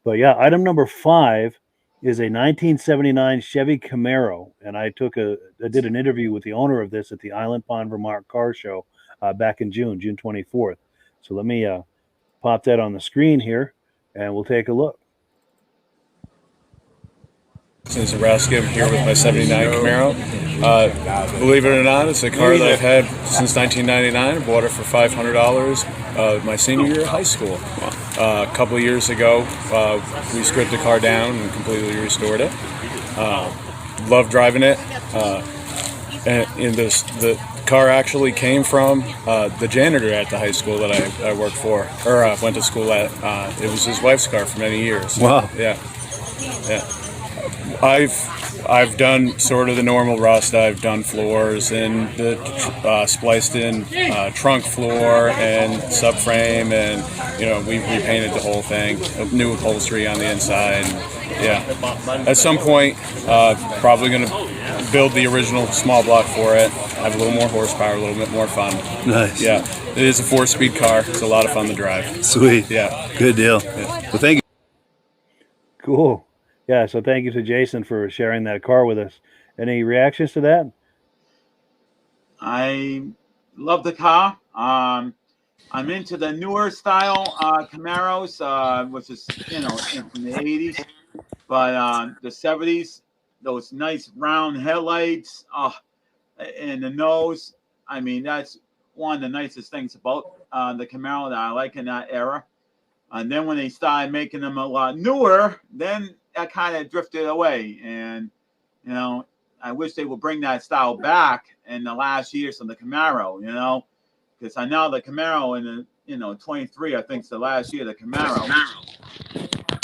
But yeah, item number 5 is a 1979 Chevy Camaro, and I did an interview with the owner of this at the Island Pond, Vermont car show back in June 24th. So let me pop that on the screen here, and we'll take a look. This is Raska. I'm here with my 79 Camaro. Believe it or not, it's a car that I've had since 1999. I bought it for $500 my senior year of high school. A couple of years ago, we stripped the car down and completely restored it. Love driving it. And the car actually came from the janitor at the high school that I worked for, or went to school at. It was his wife's car for many years. Wow. Yeah. I've done sort of the normal rust. I've done floors and the spliced in trunk floor and subframe, and we repainted the whole thing. New upholstery on the inside. And, at some point, probably going to build the original small block for it. Have a little more horsepower, a little bit more fun. Nice. Yeah, it is a 4-speed car. It's a lot of fun to drive. Sweet. Yeah. Good deal. Yeah. Well, thank you. Cool. Yeah, so thank you to Jason for sharing that car with us. Any reactions to that? I love the car. I'm into the newer style Camaros, which is from the 80s, but the 70s, those nice round headlights, and the nose. I mean, that's one of the nicest things about the Camaro that I like in that era. And then when they started making them a lot newer, then that kind of drifted away. And, I wish they would bring that style back in the last years of the Camaro, because I know the Camaro in the, 23, I think is the last year of the Camaro.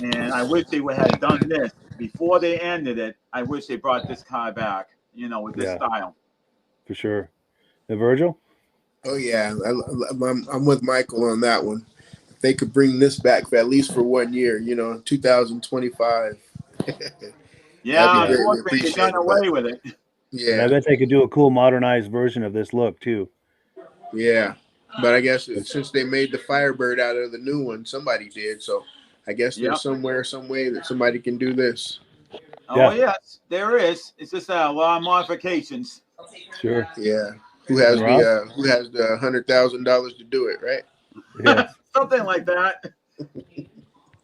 And I wish they would have done this before they ended it. I wish they brought this car back, with this style. For sure. And Virgil? Oh, yeah. I'm with Michael on that one. If they could bring this back for at least for 1 year, 2025. Yeah, they done away with it. Yeah. I bet they could do a cool modernized version of this look, too. Yeah. But I guess since they made the Firebird out of the new one, somebody did. So I guess there's some way that somebody can do this. Oh, yes, there is. It's just a lot of modifications. Sure. Yeah. Who has the $100,000 to do it, right? Yeah. Something like that.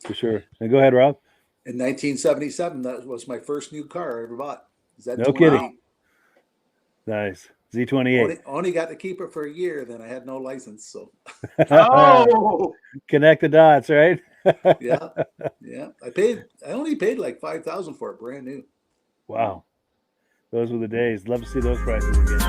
For sure. And go ahead, Rob. In 1977, that was my first new car I ever bought. No kidding. Nice. Z28. Only got to keep it for a year, then I had no license. So. Oh! Connect the dots, right? Yeah. I only paid like $5,000 for it, brand new. Wow. Those were the days. Love to see those prices again.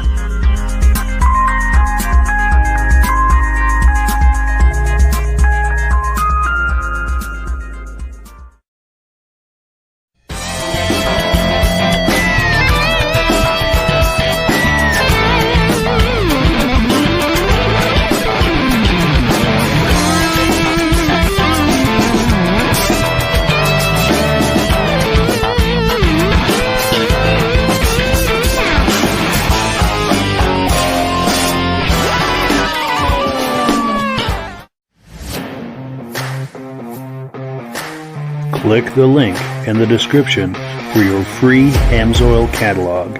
Click the link in the description for your free Amsoil catalog.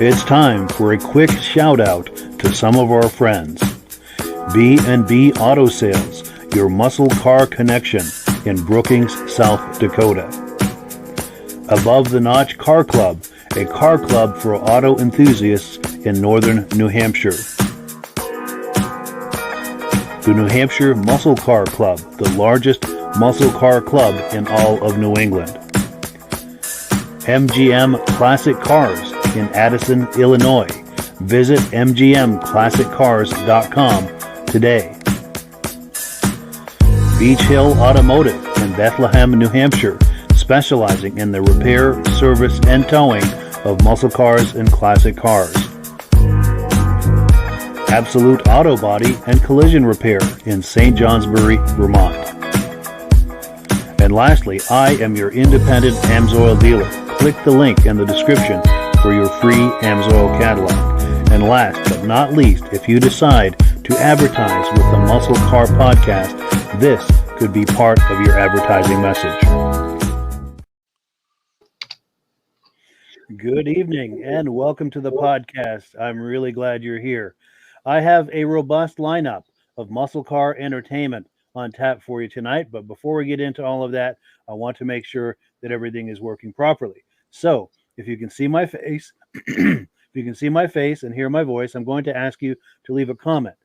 It's time for a quick shout out to some of our friends. B&B Auto Sales, your muscle car connection in Brookings, South Dakota. Above the Notch Car Club, a car club for auto enthusiasts in northern New Hampshire. The New Hampshire Muscle Car Club, the largest muscle car club in all of New England. MGM Classic Cars in Addison, Illinois. Visit mgmclassiccars.com today. Beach Hill Automotive in Bethlehem, New Hampshire, specializing in the repair, service, and towing of muscle cars and classic cars. Absolute Auto Body and Collision Repair in St. Johnsbury, Vermont. And lastly, I am your independent Amsoil dealer. Click the link in the description for your free Amsoil catalog. And last but not least, if you decide to advertise with the Muscle Car Podcast, this could be part of your advertising message. Good evening and welcome to the podcast. I'm really glad you're here. I have a robust lineup of muscle car entertainment on tap for you tonight, but before we get into all of that, I want to make sure that everything is working properly. So, if you can see my face, if you can see my face and hear my voice, I'm going to ask you to leave a comment.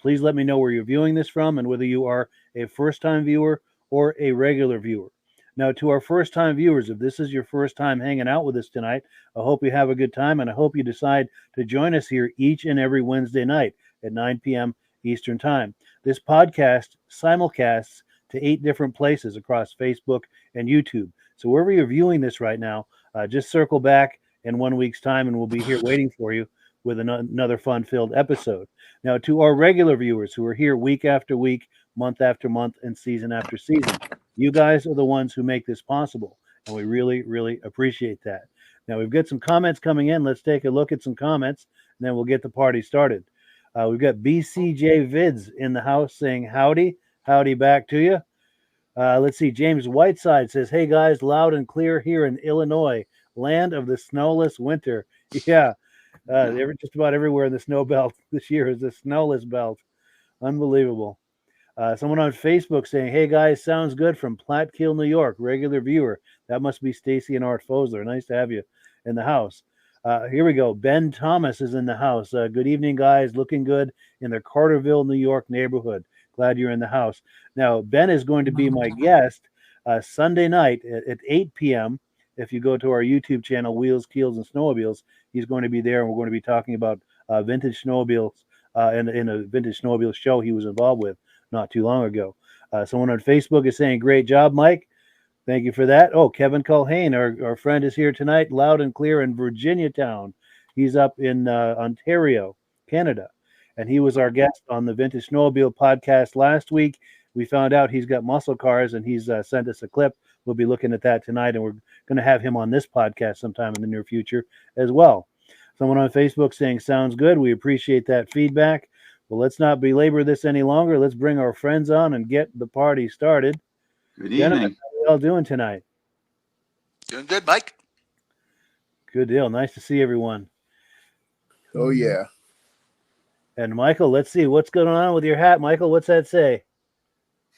Please let me know where you're viewing this from and whether you are a first-time viewer or a regular viewer. Now, to our first-time viewers, if this is your first time hanging out with us tonight, I hope you have a good time, and I hope you decide to join us here each and every Wednesday night at 9 p.m. Eastern Time. This podcast simulcasts to 8 different places across Facebook and YouTube. So wherever you're viewing this right now, just circle back in 1 week's time, and we'll be here waiting for you with another fun-filled episode. Now, to our regular viewers who are here week after week, month after month, and season after season, you guys are the ones who make this possible, and we really, really appreciate that. Now, we've got some comments coming in. Let's take a look at some comments, and then we'll get the party started. We've got BCJ Vids in the house saying howdy. Howdy back to you. Let's see. James Whiteside says, hey, guys, loud and clear here in Illinois, land of the snowless winter. Yeah, just about everywhere in the snow belt this year is the snowless belt. Unbelievable. Someone on Facebook saying, hey, guys, sounds good from Platkill, New York, regular viewer. That must be Stacy and Art Fosler. Nice to have you in the house. Here we go. Ben Thomas is in the house. Good evening, guys. Looking good in the Carterville, New York neighborhood. Glad you're in the house. Now, Ben is going to be my guest Sunday night at 8 p.m. If you go to our YouTube channel, Wheels, Keels, and Snowmobiles, he's going to be there, and we're going to be talking about vintage snowmobiles in a vintage snowmobile show he was involved with not too long ago. Someone on Facebook is saying, great job, Mike. Thank you for that. Oh, Kevin Culhane, our friend, is here tonight, loud and clear in Virginia Town. He's up in Ontario, Canada, and he was our guest on the Vintage Snowmobile podcast last week. We found out he's got muscle cars, and he's sent us a clip. We'll be looking at that tonight, and we're going to have him on this podcast sometime in the near future as well. Someone on Facebook saying, sounds good. We appreciate that feedback. Well, let's not belabor this any longer. Let's bring our friends on and get the party started. Good evening. Gentlemen, how are you all doing tonight? Doing good, Mike. Good deal. Nice to see everyone. Oh, yeah. And Michael, let's see. What's going on with your hat, Michael? What's that say?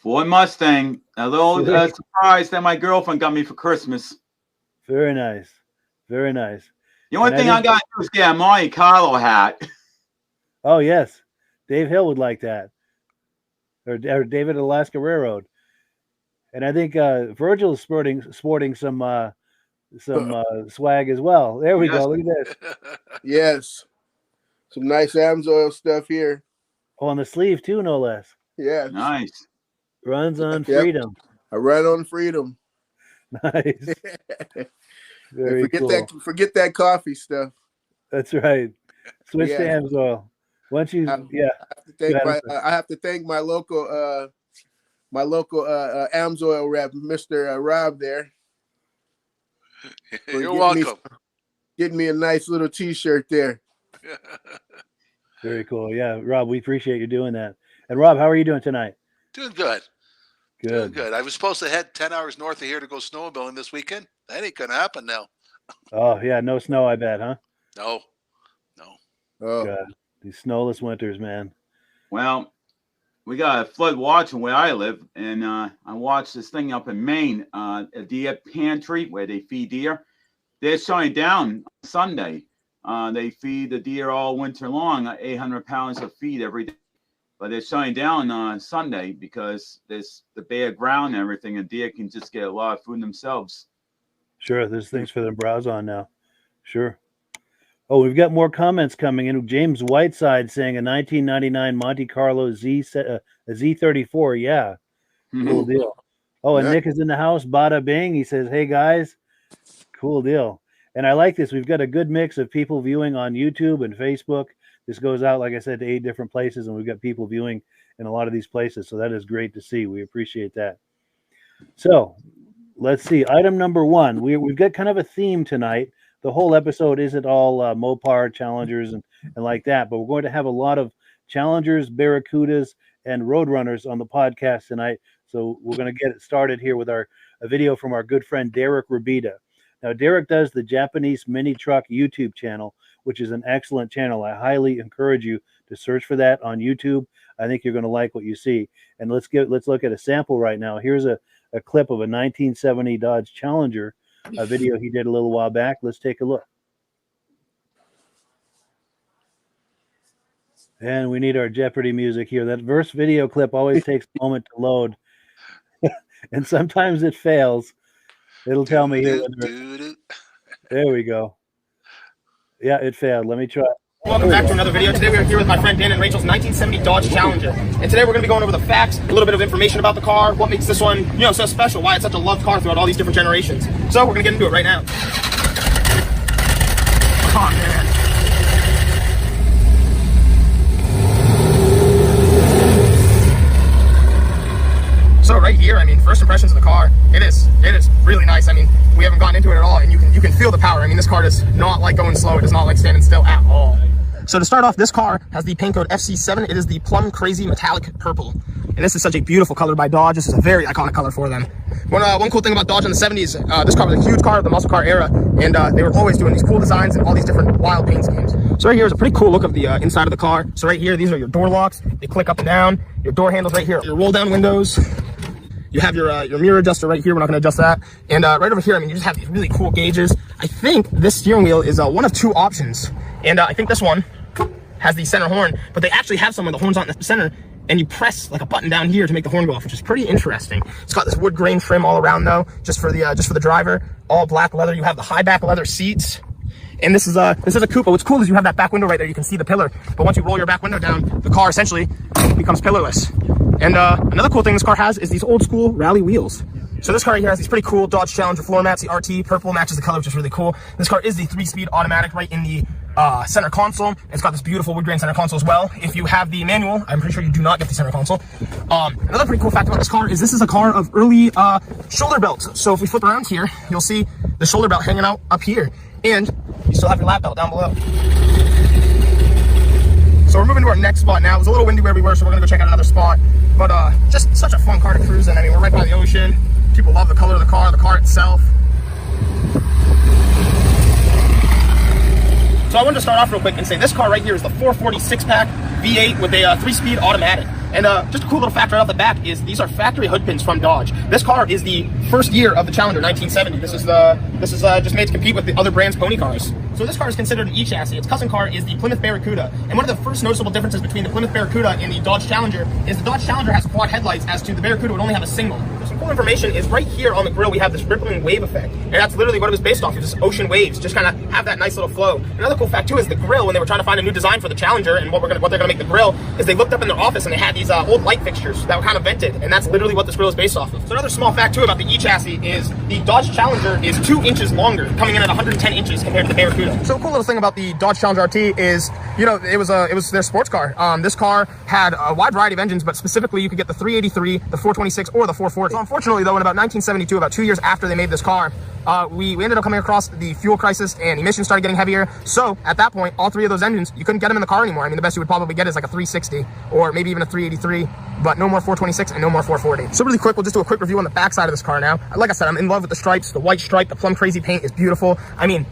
Ford Mustang. A little surprise that my girlfriend got me for Christmas. Very nice. Very nice. The only thing I got to do is get a Monte Carlo hat. Oh, yes. Dave Hill would like that. Or David Alaska Railroad. And I think Virgil is sporting some swag as well. There we go. Look at this. Yes. Some nice Amsoil stuff here. Oh, on the sleeve too, no less. Yeah. Nice. Runs on freedom. I run on freedom. Nice. Very cool. Forget that coffee stuff. That's right. Switch to Amsoil. Once you, I have to thank my local Amsoil rep, Mr. Rob there. You're welcome. Getting me a nice little T-shirt there. Very cool. Yeah, Rob, we appreciate you doing that. And Rob, how are you doing tonight? Doing good. Good. Doing good. I was supposed to head 10 hours north of here to go snowmobiling this weekend. That ain't gonna happen now. Oh yeah, no snow, I bet, huh? No. Oh. God. These snowless winters, man. Well, we got a flood watching where I live, and I watched this thing up in Maine, a deer pantry where they feed deer. They're shutting down Sunday. They feed the deer all winter long, 800 pounds of feed every day. But they're shutting down on Sunday because there's the bare ground and everything, and deer can just get a lot of food themselves. Sure, there's things for them to browse on now. Sure. Oh, we've got more comments coming in. James Whiteside saying a 1999 Monte Carlo Z34. Yeah, cool deal. Oh, and Nick is in the house. Bada bing. He says, hey, guys, cool deal. And I like this. We've got a good mix of people viewing on YouTube and Facebook. This goes out, like I said, to 8 different places, and we've got people viewing in a lot of these places. So that is great to see. We appreciate that. So let's see. Item number 1. We've got kind of a theme tonight. The whole episode isn't all Mopar Challengers and like that, but we're going to have a lot of Challengers, Barracudas, and Roadrunners on the podcast tonight. So we're going to get it started here with a video from our good friend Derek Rabida. Now, Derek does the Japanese Mini Truck YouTube channel, which is an excellent channel. I highly encourage you to search for that on YouTube. I think you're going to like what you see. And let's look at a sample right now. Here's a clip of a 1970 Dodge Challenger, a video he did a little while back. Let's take a look. And we need our Jeopardy music here. That verse video clip always takes a moment to load. And sometimes it fails. It'll tell me here. There we go. Yeah, it failed. Let me try. Welcome back to another video. Today we are here with my friend Dan and Rachel's 1970 Dodge Challenger. And today we're going to be going over the facts, a little bit of information about the car, what makes this one, so special, why it's such a loved car throughout all these different generations. So we're going to get into it right now. Oh, man. So right here, first impressions of the car, it is really nice. We haven't gotten into it at all, and you can feel the power. This car does not like going slow. It does not like standing still at all. So to start off, this car has the paint code FC7. It is the Plum Crazy Metallic Purple. And this is such a beautiful color by Dodge. This is a very iconic color for them. One cool thing about Dodge in the 70s, this car was a huge car of the muscle car era, and they were always doing these cool designs and all these different wild paint schemes. So right here is a pretty cool look of the inside of the car. So right here, these are your door locks. They click up and down. Your door handles right here. Your roll down windows. You have your mirror adjuster right here. We're not going to adjust that. And right over here, you just have these really cool gauges. I think this steering wheel is one of two options. And I think this one has the center horn, but they actually have some where the horn's not in the center, and you press like a button down here to make the horn go off, which is pretty interesting. It's got this wood grain trim all around though, just for the driver. All black leather. You have the high back leather seats. And this is a coupe. What's cool is you have that back window right there. You can see the pillar, but once you roll your back window down, the car essentially becomes pillarless. And another cool thing this car has is these old school rally wheels. So this car right here has these pretty cool Dodge Challenger floor mats. The RT purple matches the color, which is really cool. This car is the 3-speed automatic right in the center console. It's got this beautiful wood grain center console as well. If you have the manual, I'm pretty sure you do not get the center console. Another pretty cool fact about this car is this is a car of early shoulder belts. So if we flip around here, you'll see the shoulder belt hanging out up here. And you still have your lap belt down below. So we're moving to our next spot now. It was a little windy where we were, so we're gonna go check out another spot. But just such a fun car to cruise in. We're right by the ocean. People love the color of the car itself. So I wanted to start off real quick and say this car right here is the 440 6-pack V8 with a 3-speed automatic. And just a cool little fact right off the back is these are factory hood pins from Dodge. This car is the first year of the Challenger, 1970. This is just made to compete with the other brands' pony cars. So this car is considered an E-chassis. Its cousin car is the Plymouth Barracuda. And one of the first noticeable differences between the Plymouth Barracuda and the Dodge Challenger is the Dodge Challenger has quad headlights, as to the Barracuda would only have a single. Some cool information is right here on the grille we have this rippling wave effect. And that's literally what it was based off of, just ocean waves, just kind of have that nice little flow. Another cool fact too is the grille, when they were trying to find a new design for the Challenger and what they're gonna make the grille, is they looked up in their office and they had these old light fixtures that were kind of vented, and that's literally what this grille is based off of. So another small fact too about the E-chassis is the Dodge Challenger is 2 inches longer, coming in at 110 inches compared to the Barracuda. So a cool little thing about the Dodge Challenger RT is, it was their sports car. This car had a wide variety of engines, but specifically you could get the 383, the 426, or the 440. So unfortunately though, in about 1972, about 2 years after they made this car, we ended up coming across the fuel crisis and emissions started getting heavier. So at that point, all 3 of those engines, you couldn't get them in the car anymore. The best you would probably get is like a 360 or maybe even a 383, but no more 426 and no more 440. So really quick, we'll just do a quick review on the back side of this car now. Like I said, I'm in love with the stripes. The white stripe, the Plum Crazy paint is beautiful.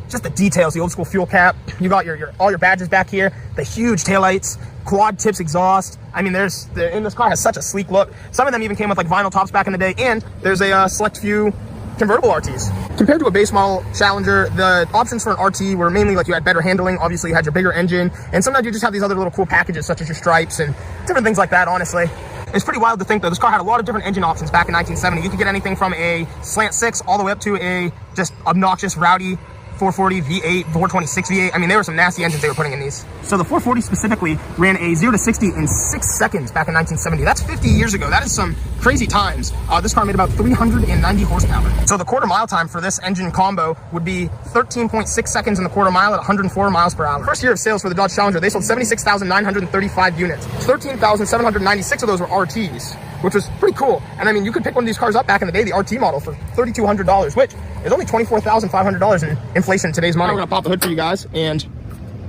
Just the details, the old school fuel cap. You got all your badges back here, the huge taillights, quad tips exhaust. And this car has such a sleek look. Some of them even came with like vinyl tops back in the day, and there's a select few convertible RTs. Compared to a base model Challenger, the options for an RT were mainly like you had better handling, obviously you had your bigger engine, and sometimes you just have these other little cool packages such as your stripes and different things like that, honestly. It's pretty wild to think though, this car had a lot of different engine options back in 1970. You could get anything from a slant 6 all the way up to a just obnoxious, rowdy 440 V8, 426 V8. There were some nasty engines they were putting in these. So the 440 specifically ran a 0 to 60 in 6 seconds back in 1970. That's 50 years ago. That is some crazy times. This car made about 390 horsepower. So the quarter mile time for this engine combo would be 13.6 seconds in the quarter mile at 104 miles per hour. First year of sales for the Dodge Challenger, they sold 76,935 units. 13,796 of those were RTs, which was pretty cool. And you could pick one of these cars up back in the day, the RT model, for $3,200, which is only $24,500 in inflation in today's money. We're gonna pop the hood for you guys, and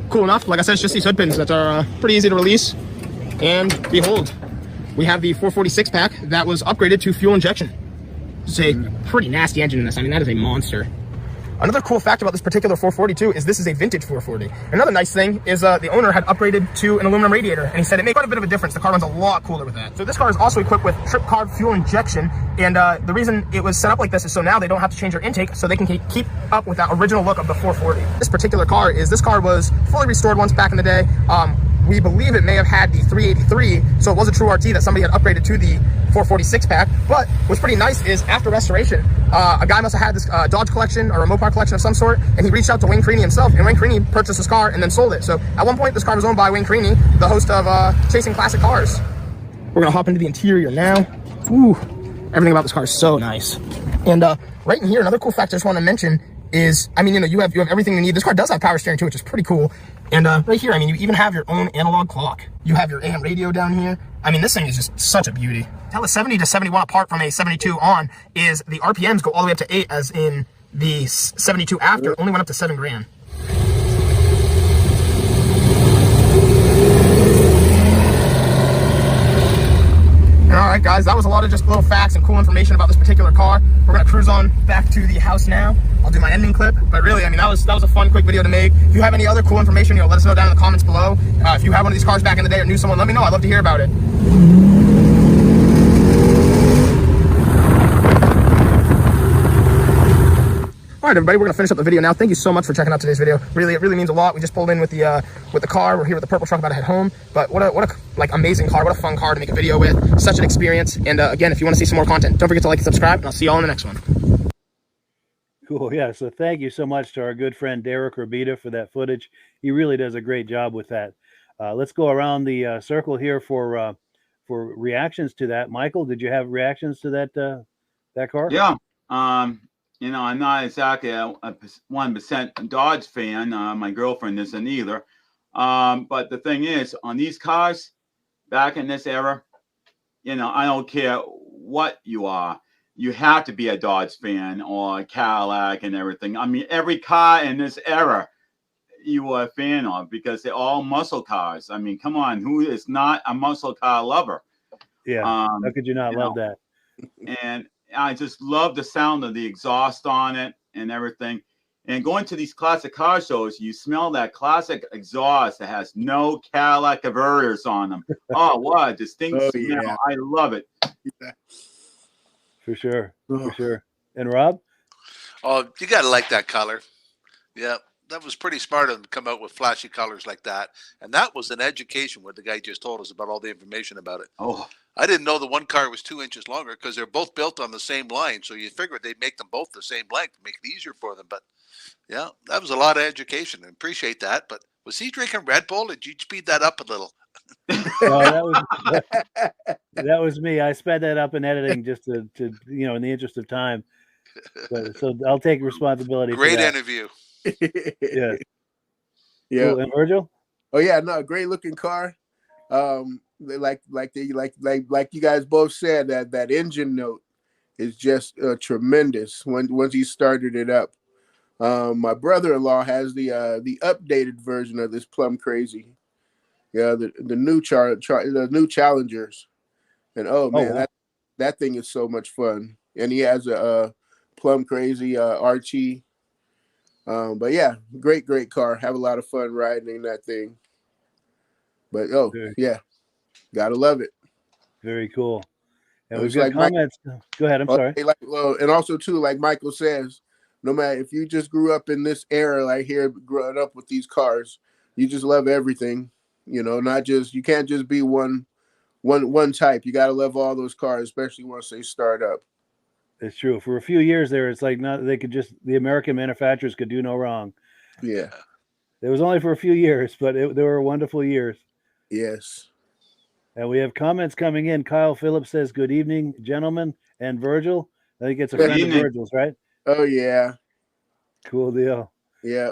cool enough, like I said, it's just these hood pins that are pretty easy to release. And behold, we have the 446 pack that was upgraded to fuel injection. It's a pretty nasty engine in this. I mean, that is a monster. Another cool fact about this particular 442 is this is a vintage 440. Another nice thing is the owner had upgraded to an aluminum radiator, and he said it made quite a bit of a difference. The car runs a lot cooler with that. So this car is also equipped with trip carb fuel injection, and the reason it was set up like this is so now they don't have to change their intake, so they can keep up with that original look of the 440. This particular car was fully restored once back in the day. We believe it may have had the 383, so it was a true RT that somebody had upgraded to the 446 pack. But what's pretty nice is after restoration, a guy must have had this Dodge collection or a Mopar collection of some sort, and he reached out to Wayne Creaney himself, and Wayne Creaney purchased this car and then sold it. So at one point, this car was owned by Wayne Creaney, the host of Chasing Classic Cars. We're gonna hop into the interior now. Ooh, everything about this car is so nice. And right in here, another cool fact I just want to mention is, I mean, you have everything you need. This car does have power steering too, which is pretty cool. And right here, I mean, you even have your own analog clock. You have your AM radio down here. I mean, this thing is just such a beauty. Tell a 70 to 71 apart from a 72 on is the RPMs go all the way up to 8, as in the 72 after only went up to 7 grand. All right, guys, that was a lot of just little facts and cool information about this particular car. We're gonna cruise on back to the house now. I'll do my ending clip, but really, I mean, that was a fun, quick video to make. If you have any other cool information, let us know down in the comments below. If you have one of these cars back in the day or knew someone, let me know. I'd love to hear about it. All right, everybody, we're gonna finish up the video now. Thank you so much for checking out today's video. Really, it really means a lot. We just pulled in with the car. We're here with the purple truck, about to head home. But what a like amazing car. What a fun car to make a video with. Such an experience. And again, if you want to see some more content, don't forget to like and subscribe. And I'll see you all in the next one. Cool. Yeah. So thank you so much to our good friend Derek Rabita for that footage. He really does a great job with that. Let's go around the circle here for reactions to that. Michael, did you have reactions to that car? Yeah. You know, I'm not exactly a 1% Dodge fan. My girlfriend isn't either. But the thing is, on these cars, back in this era, you know, I don't care what you are. You have to be a Dodge fan or a Cadillac and everything. I mean, every car in this era you are a fan of, because they're all muscle cars. I mean, come on, who is not a muscle car lover? Yeah. How could you not love that? And I just love the sound of the exhaust on it and everything. And going to these classic car shows, you smell that classic exhaust that has no Cadillac converters on them. Oh, what a distinct smell. Yeah. I love it. For sure. For sure. And Rob? Oh, you got to like that color. Yeah, that was pretty smart of them to come out with flashy colors like that. And that was an education where the guy just told us about all the information about it. Oh, I didn't know the one car was 2 inches longer because they're both built on the same line. So you figured they'd make them both the same length to make it easier for them. But yeah, that was a lot of education. I appreciate that. But was he drinking Red Bull? Did you speed that up a little? That was me. I sped that up in editing just to you know, in the interest of time. But, so I'll take responsibility. Great for that. interview. Yeah. Yeah. Cool. And Virgil? Oh yeah, no, great looking car. Like you guys both said, that engine note is just tremendous once he started it up. My brother-in-law has the updated version of this Plum Crazy. Yeah, the new Challengers, and oh man, wow. that thing is so much fun. And he has a Plum Crazy RT. But yeah, great car. Have a lot of fun riding in that thing. But yeah, gotta love it. Very cool. And we've got comments. Go ahead. I'm sorry. And also too, like Michael says, no matter if you just grew up in this era, like here, growing up with these cars, you just love everything. You know, you can't just be one type. You got to love all those cars, especially once they start up. It's true. For a few years there, it's like the American manufacturers could do no wrong. Yeah. It was only for a few years, but they were wonderful years. Yes. And we have comments coming in. Kyle Phillips says, "Good evening, gentlemen," and Virgil. I think it's a friend of Virgil's, right? Oh yeah. Cool deal. Yeah.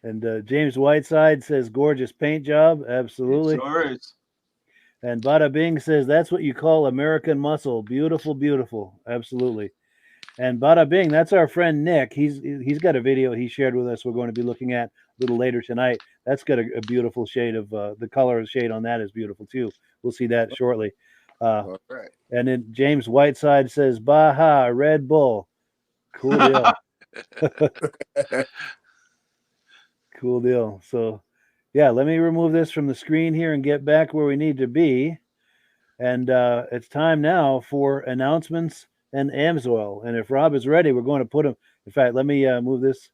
And James Whiteside says, "Gorgeous paint job." Absolutely. It sure is. And Bada Bing says, "That's what you call American muscle. Beautiful, beautiful." Absolutely. And bada bing, that's our friend Nick. He's got a video he shared with us. We're going to be looking at a little later tonight. That's got a beautiful shade of the color shade on that is beautiful too. We'll see that shortly. All right. And then James Whiteside says, "Baja Red Bull, cool deal." Cool deal. So, yeah, let me remove this from the screen here and get back where we need to be. And it's time now for announcements and AMSOIL. And if Rob is ready, we're going to put him. In fact, let me move this.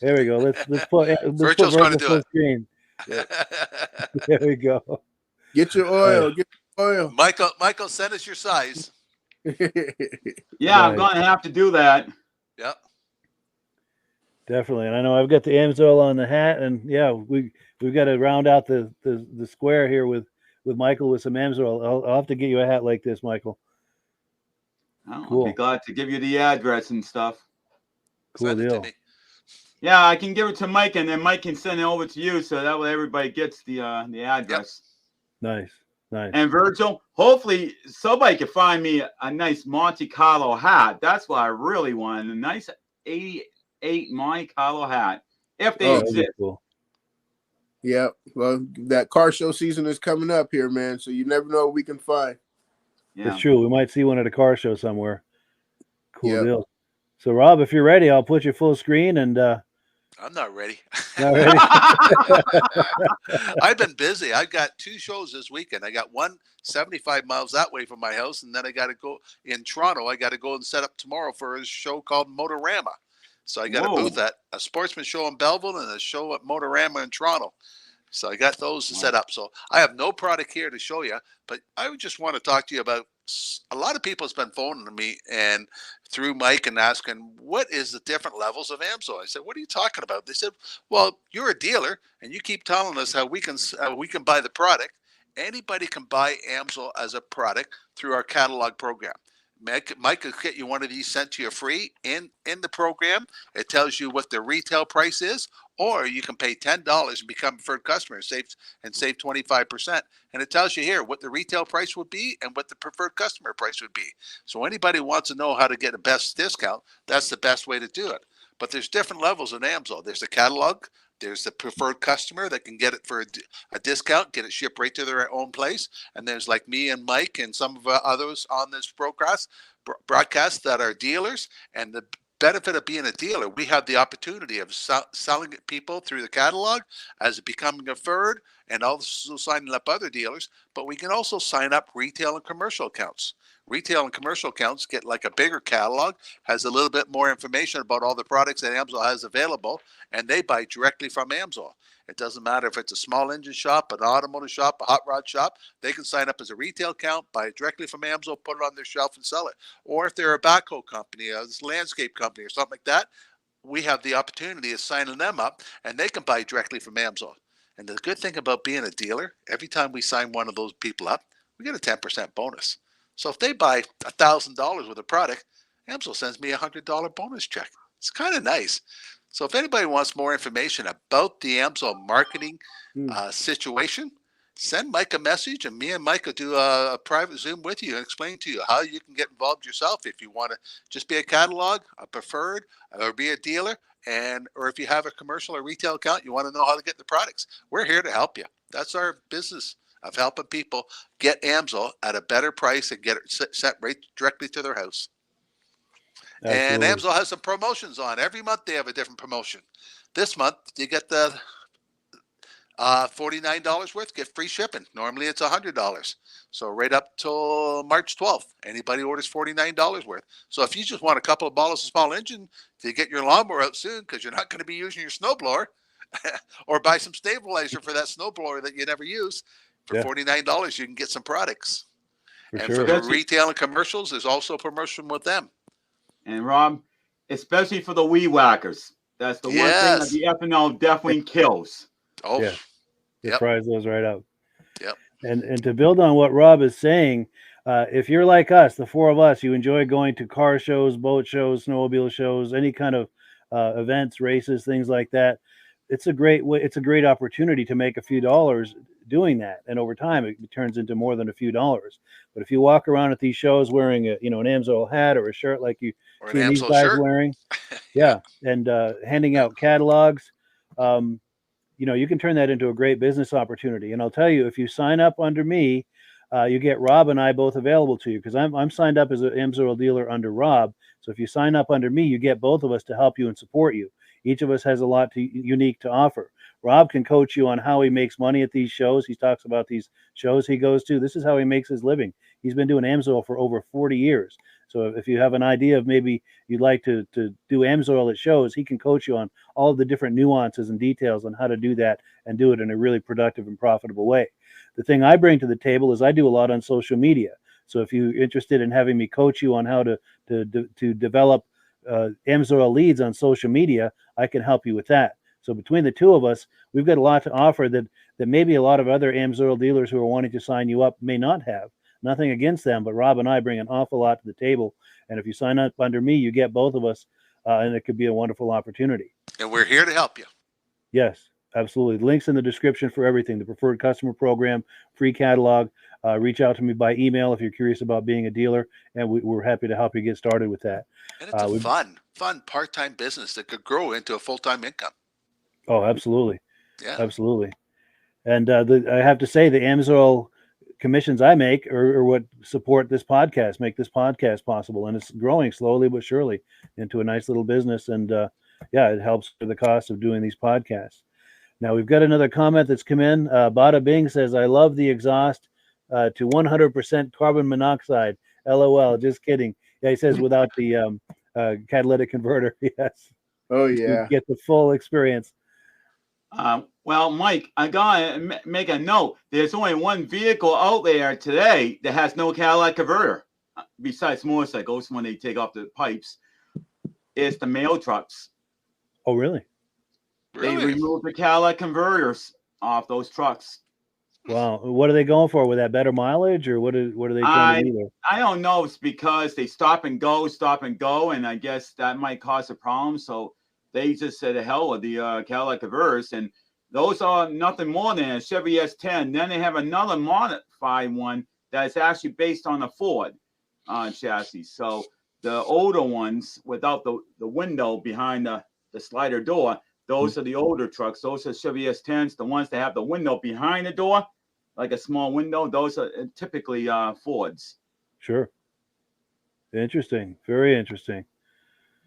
There we go. Let's put Virtual's going to do full it. screen. Yeah. There we go. Get your oil. Get your oil. Michael, send us your size. Yeah, I'm Right. going to have to do that. Yeah. Definitely. And I know I've got the AMSOIL on the hat, and yeah, we've got to round out the square here with Michael with some AMSOIL. I'll have to get you a hat like this, Michael. I'll be glad to give you the address and stuff. Cool Send it deal. to me. Yeah, I can give it to Mike, and then Mike can send it over to you, so that way everybody gets the address. Nice. And Virgil, hopefully somebody can find me a nice Monte Carlo hat. That's what I really want. A nice 88 Monte Carlo hat, if they That'd be exist. cool. Yeah. Well, that car show season is coming up here, man. So you never know what we can find. Yeah. It's true. We might see one at a car show somewhere. Cool Yep. deal. So, Rob, if you're ready, I'll put you full screen and. I'm not ready. Not ready? I've been busy. I've got 2 shows this weekend. I got one 75 miles that way from my house, and then I got to go in Toronto. I got to go and set up tomorrow for a show called Motorama. So I got a booth at a sportsman show in Belleville and a show at Motorama in Toronto. So I got those to set up. So I have no product here to show you, but I would just want to talk to you about a lot of people has been phoning to me and through Mike and asking, what is the different levels of AMSOIL? I said, what are you talking about? They said, well, you're a dealer and you keep telling us how we can buy the product. Anybody can buy AMSOIL as a product through our catalog program. Mike could get you one of these sent to you free in the program. It tells you what the retail price is, or you can pay $10 and become a preferred customer and save 25%. And it tells you here what the retail price would be and what the preferred customer price would be. So anybody who wants to know how to get a best discount, that's the best way to do it. But there's different levels in AMSOIL. There's the catalog. There's the preferred customer that can get it for a discount, get it shipped right to their own place. And there's like me and Mike and some of others on this broadcast that are dealers. And the benefit of being a dealer, we have the opportunity of selling people through the catalog as becoming a preferred and also signing up other dealers. But we can also sign up retail and commercial accounts. Retail and commercial accounts get like a bigger catalog, has a little bit more information about all the products that AMSOIL has available, and they buy directly from AMSOIL. It doesn't matter if it's a small engine shop, an automotive shop, a hot rod shop. They can sign up as a retail account, buy it directly from AMSOIL, put it on their shelf and sell it. Or if they're a backhoe company, a landscape company, or something like that, we have the opportunity of signing them up, and they can buy directly from AMSOIL. And the good thing about being a dealer, every time we sign one of those people up, we get a 10% bonus. So if they buy $1,000 worth of product, AMSOIL sends me a $100 bonus check. It's kind of nice. So if anybody wants more information about the AMSOIL marketing situation, send Mike a message, and me and Mike will do a private Zoom with you and explain to you how you can get involved yourself if you want to just be a catalog, a preferred, or be a dealer, or if you have a commercial or retail account, you want to know how to get the products. We're here to help you. That's our business of helping people get AMSOIL at a better price and get it sent right directly to their house. Absolutely. And AMSOIL has some promotions on. Every month they have a different promotion. This month you get the $49 worth, get free shipping. Normally it's $100. So right up till March 12th, anybody orders $49 worth. So if you just want a couple of bottles of small engine to get your lawnmower out soon because you're not going to be using your snowblower, or buy some stabilizer for that snowblower that you never use, for $49 you can get some products. For the retail and commercials, there's also a promotion with them. And Rob, especially for the weed whackers, that's the one thing that the F&L definitely kills. Oh, yeah. It fries those right up. Yep. And to build on what Rob is saying, if you're like us, the four of us, you enjoy going to car shows, boat shows, snowmobile shows, any kind of events, races, things like that. It's a great way. It's a great opportunity to make a few dollars doing that, and over time it turns into more than a few dollars. But if you walk around at these shows wearing an Amsoil hat or a shirt like you Or an see these Amsoil guys shirt. wearing, yeah, and handing out catalogs, you can turn that into a great business opportunity. And I'll tell you, if you sign up under me, you get Rob and I both available to you, because I'm signed up as an Amsoil dealer under Rob. So if you sign up under me, you get both of us to help you and support you. Each of us has a lot unique to offer. Rob can coach you on how he makes money at these shows. He talks about these shows he goes to. This is how he makes his living. He's been doing Amsoil for over 40 years. So if you have an idea of maybe you'd like to do Amsoil at shows, he can coach you on all of the different nuances and details on how to do that and do it in a really productive and profitable way. The thing I bring to the table is I do a lot on social media. So if you're interested in having me coach you on how to develop Amsoil leads on social media, I can help you with that. So between the two of us, we've got a lot to offer that maybe a lot of other Amsoil dealers who are wanting to sign you up may not have. Nothing against them, but Rob and I bring an awful lot to the table. And if you sign up under me, you get both of us, and it could be a wonderful opportunity. And we're here to help you. Yes, absolutely. Links in the description for everything. The preferred customer program, free catalog. Reach out to me by email if you're curious about being a dealer, and we're happy to help you get started with that. And it's a fun part-time business that could grow into a full-time income. Oh, absolutely. Yeah. Absolutely. And I have to say, the Amsoil commissions I make are what support this podcast, make this podcast possible. And it's growing slowly but surely into a nice little business. And it helps for the cost of doing these podcasts. Now, we've got another comment that's come in. Bada Bing says, I love the exhaust to 100% carbon monoxide. LOL, just kidding. Yeah, he says without the catalytic converter. Yes. Oh, yeah. You get the full experience. Well, Mike, I gotta make a note. There's only one vehicle out there today that has no catalytic converter, besides motorcycles when they take off the pipes. It's the mail trucks. Oh, really? They removed the catalytic converters off those trucks. Wow. What are they going for? With that better mileage, or what are they trying to do there? I don't know. It's because they stop and go, and I guess that might cause a problem. So they just said the hell with the catalytic converters, and those are nothing more than a Chevy S10. Then they have another modified one that's actually based on a Ford chassis. So the older ones without the window behind the slider door, those are the older trucks. Those are Chevy S10s. The ones that have the window behind the door, like a small window, those are typically Fords. Sure. Interesting. Very interesting.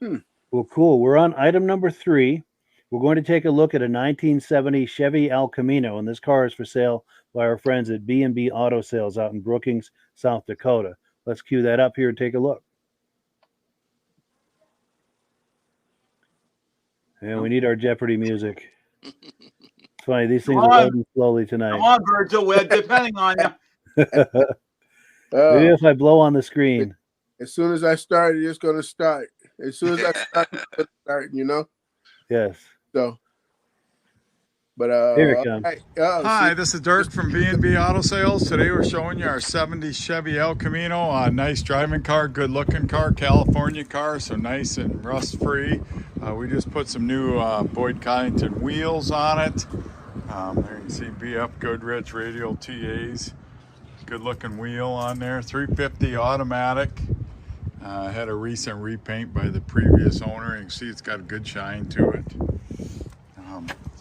Well, cool. We're on item number 3. We're going to take a look at a 1970 Chevy El Camino, and this car is for sale by our friends at B&B Auto Sales out in Brookings, South Dakota. Let's cue that up here and take a look. And we need our Jeopardy music. It's funny, these things are loading slowly tonight. Come on, Virgil, we're depending on you. Maybe if I blow on the screen. As soon as I start, it's going to start. As soon as I start, it's going to start, Yes. So, but here it comes. right. Hi, this is Dirk from B&B Auto Sales. Today we're showing you our 70 Chevy El Camino, a nice driving car, good looking car, California car, so nice and rust free. We just put some new Boyd Coddington wheels on it. There you can see BF Goodrich radial TAs. Good looking wheel on there, 350 automatic. Had a recent repaint by the previous owner. You can see it's got a good shine to it.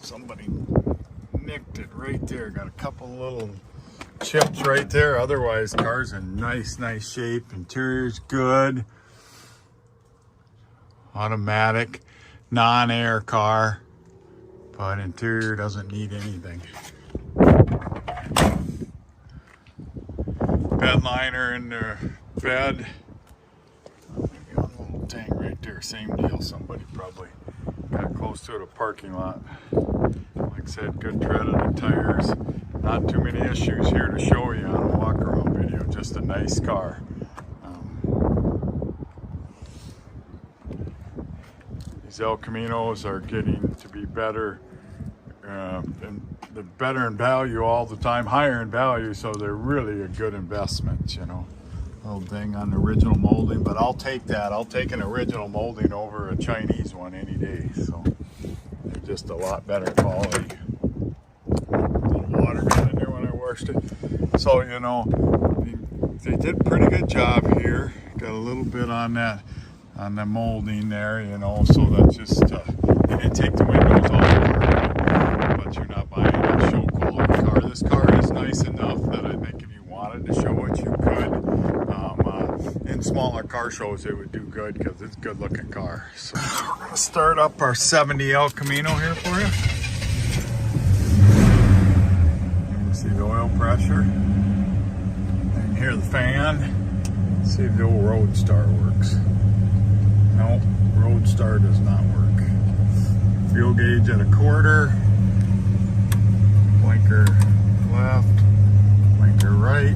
Somebody nicked it right there. Got a couple little chips right there. Otherwise, car's in nice shape. Interior's good. Automatic, non-air car, but interior doesn't need anything. Bed liner in the bed. Got a little tank right there. Same deal. Somebody probably got close to it, a parking lot. Like I said, good tread of the tires. Not too many issues here to show you on a walk around video. Just a nice car. These El Caminos are getting to be better, and they're better in value all the time, higher in value, so they're really a good investment, Little thing on the original molding, but I'll take that. I'll take an original molding over a Chinese one any day. So they're just a lot better quality. A little water gun in there when polished it. So, you know, they did a pretty good job here. Got a little bit on the molding there, you know, so that's just, they didn't take the windows off, but you're not buying a show quality car. This car is nice enough that I think if you wanted to show it, you could. In smaller car shows, it would do good because it's a good looking car. So we're going to start up our 70 El Camino here for you. You can see the oil pressure. You can hear the fan. See if the old road star works. No, road star does not work. Fuel gauge at 1/4. Blinker left, blinker right.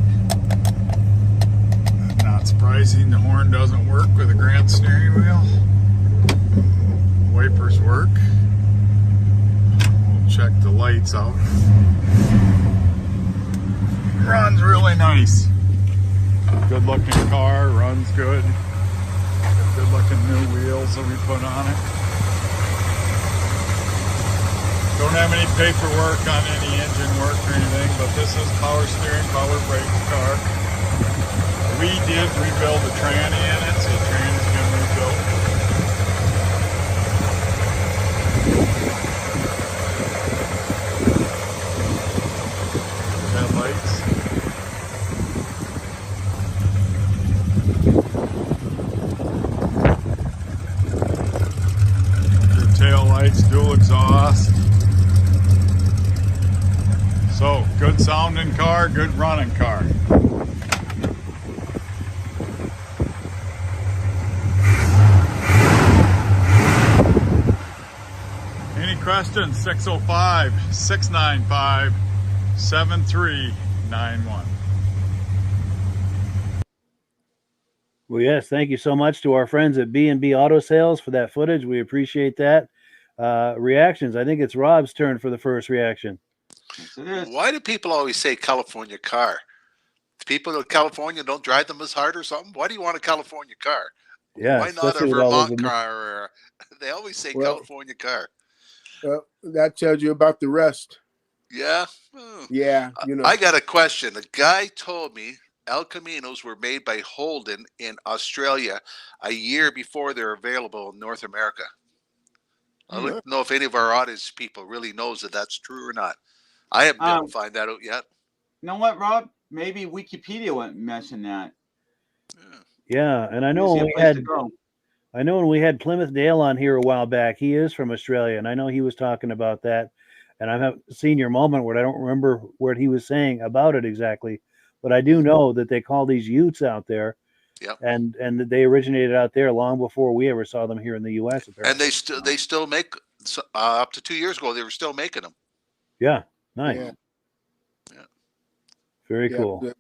Not surprising, the horn doesn't work with a grand steering wheel. Wipers work. We'll check the lights out. Runs really nice. Good looking car, runs good. Good looking new wheels that we put on it. Don't have any paperwork on any engine work or anything, but this is power steering, power brake car. We did rebuild the tranny in it, so the tranny's been rebuilt. Headlights. Tail lights, dual exhaust. So, good sounding car, good running car. Any questions? 605-695-7391. Well, yes, thank you so much to our friends at B&B Auto Sales for that footage. We appreciate that. Reactions. I think it's Rob's turn for the first reaction. Yes, it is. Why do people always say California car? People in California don't drive them as hard or something? Why do you want a California car? Yeah, Why not a especially with all those Vermont car? Or they always say Well, California car. That tells you about the rest. Yeah. Yeah, you know. I got a question. A guy told me El Caminos were made by Holden in Australia a year before they're available in North America. I'd like to know if any of our audience people really knows that that's true or not. I haven't been able to find that out yet. You know what, Rob? Maybe Wikipedia wouldn't mention that. Yeah, and I know Gives you when a we place had to go. I know when we had Plymouth Dale on here a while back, he is from Australia, and I know he was talking about that. And I have seen your moment where I don't remember what he was saying about it exactly, but I do know that they call these Utes out there, Yep. and that they originated out there long before we ever saw them here in the U.S. Apparently. And they still make up to 2 years ago they were still making them. Yeah, nice. Yeah. Very cool.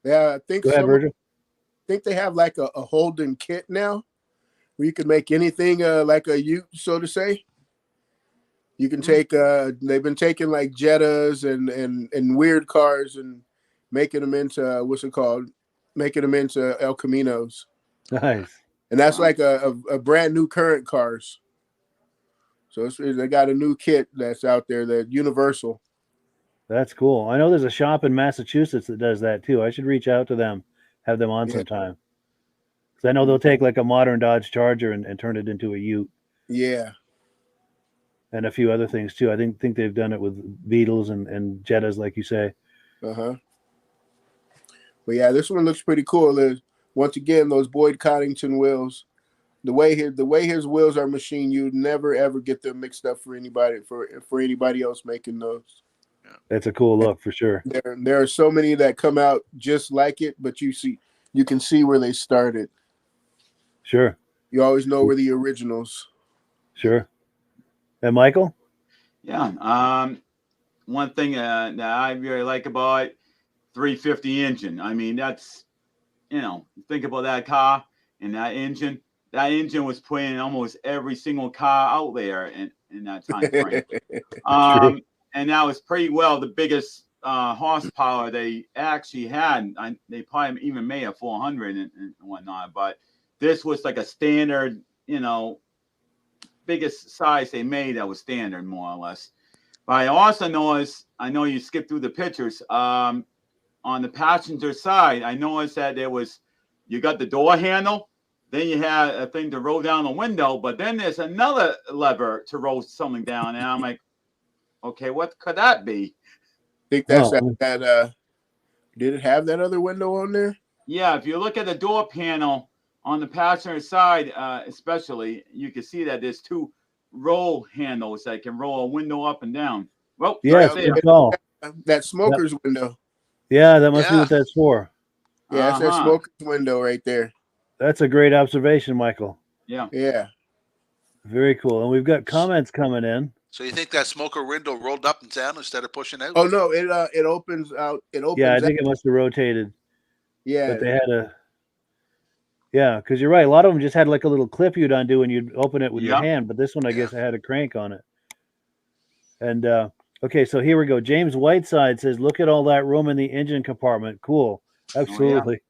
Yeah, I think Go ahead, Virgil. I think they have like a Holden kit now, where you can make anything like a Ute, so to say. You can take they've been taking like Jettas and weird cars and making them into making them into El Caminos. Nice. And that's like a brand new current cars. So they got a new kit that's out there, that Universal. That's cool. I know there's a shop in Massachusetts that does that too. I should reach out to them, have them on sometime. Because I know they'll take like a modern Dodge Charger and turn it into a Ute. Yeah. And a few other things too. I think they've done it with Beetles and Jettas, like you say. But yeah, this one looks pretty cool. Once again, those Boyd Coddington wheels. The way his wheels are machined, you'd never ever get them mixed up for anybody else making those. That's a cool look for sure. There are so many that come out just like it, but you can see where they started. Sure. You always know where the originals. Sure. And Michael? Yeah. One thing that I really like about it, 350 engine. I mean, that's, think about that car and that engine. That engine was put in almost every single car out there in that time frame. And that was pretty well the biggest horsepower they actually had. They probably even made a 400 and whatnot, but this was like a standard, biggest size they made that was standard, more or less. But I also noticed, I know you skipped through the pictures. On the passenger side, I noticed that you got the door handle, then you had a thing to roll down the window, but then there's another lever to roll something down. And I'm like, okay, what could that be? I think that's that. Did it have that other window on there? Yeah, if you look at the door panel on the passenger side, especially, you can see that there's two roll handles that can roll a window up and down. Well, Yes, right there. good call. That smoker's window. Yeah, that must be Yeah. what that's for. Yeah, it's that smoker's window right there. That's a great observation, Michael. Yeah. Yeah. Very cool. And we've got comments coming in. So you think that smoker window rolled up and down instead of pushing out? Oh no, it opens out. It opens. Yeah, I think it must have rotated. Yeah. But they had a. Yeah, because you're right. A lot of them just had like a little clip you'd undo and you'd open it with your hand. But this one, I guess, it had a crank on it. And okay, so here we go. James Whiteside says, "Look at all that room in the engine compartment. Cool, absolutely."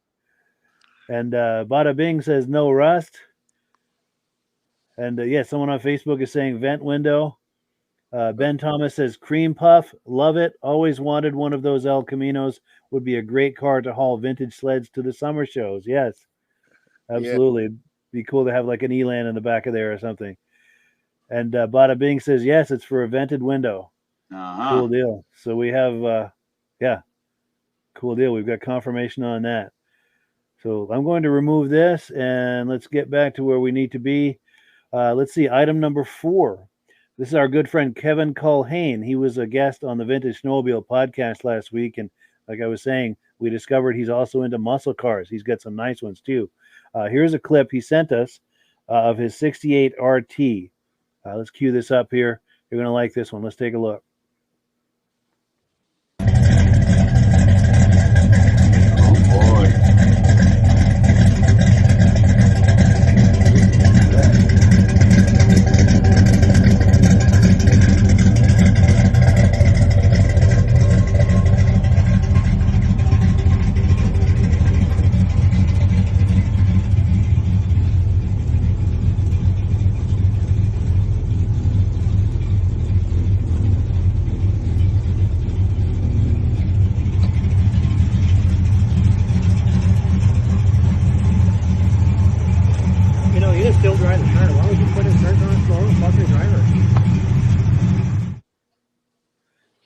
And Bada Bing says, "No rust." And yeah, someone on Facebook is saying vent window. Ben Thomas says cream puff, love it. Always wanted one of those El Caminos. Would be a great car to haul vintage sleds to the summer shows. Yes, absolutely. It'd be cool to have like an Elan in the back of there or something. And Bada Bing says yes, it's for a vented window. Cool deal. So we have, cool deal. We've got confirmation on that. So I'm going to remove this and let's get back to where we need to be. Let's see, item number 4. This is our good friend Kevin Culhane. He was a guest on the Vintage Snowmobile podcast last week. And like I was saying, we discovered he's also into muscle cars. He's got some nice ones too. Here's a clip he sent us of his 68 RT. Let's cue this up here. You're going to like this one. Let's take a look.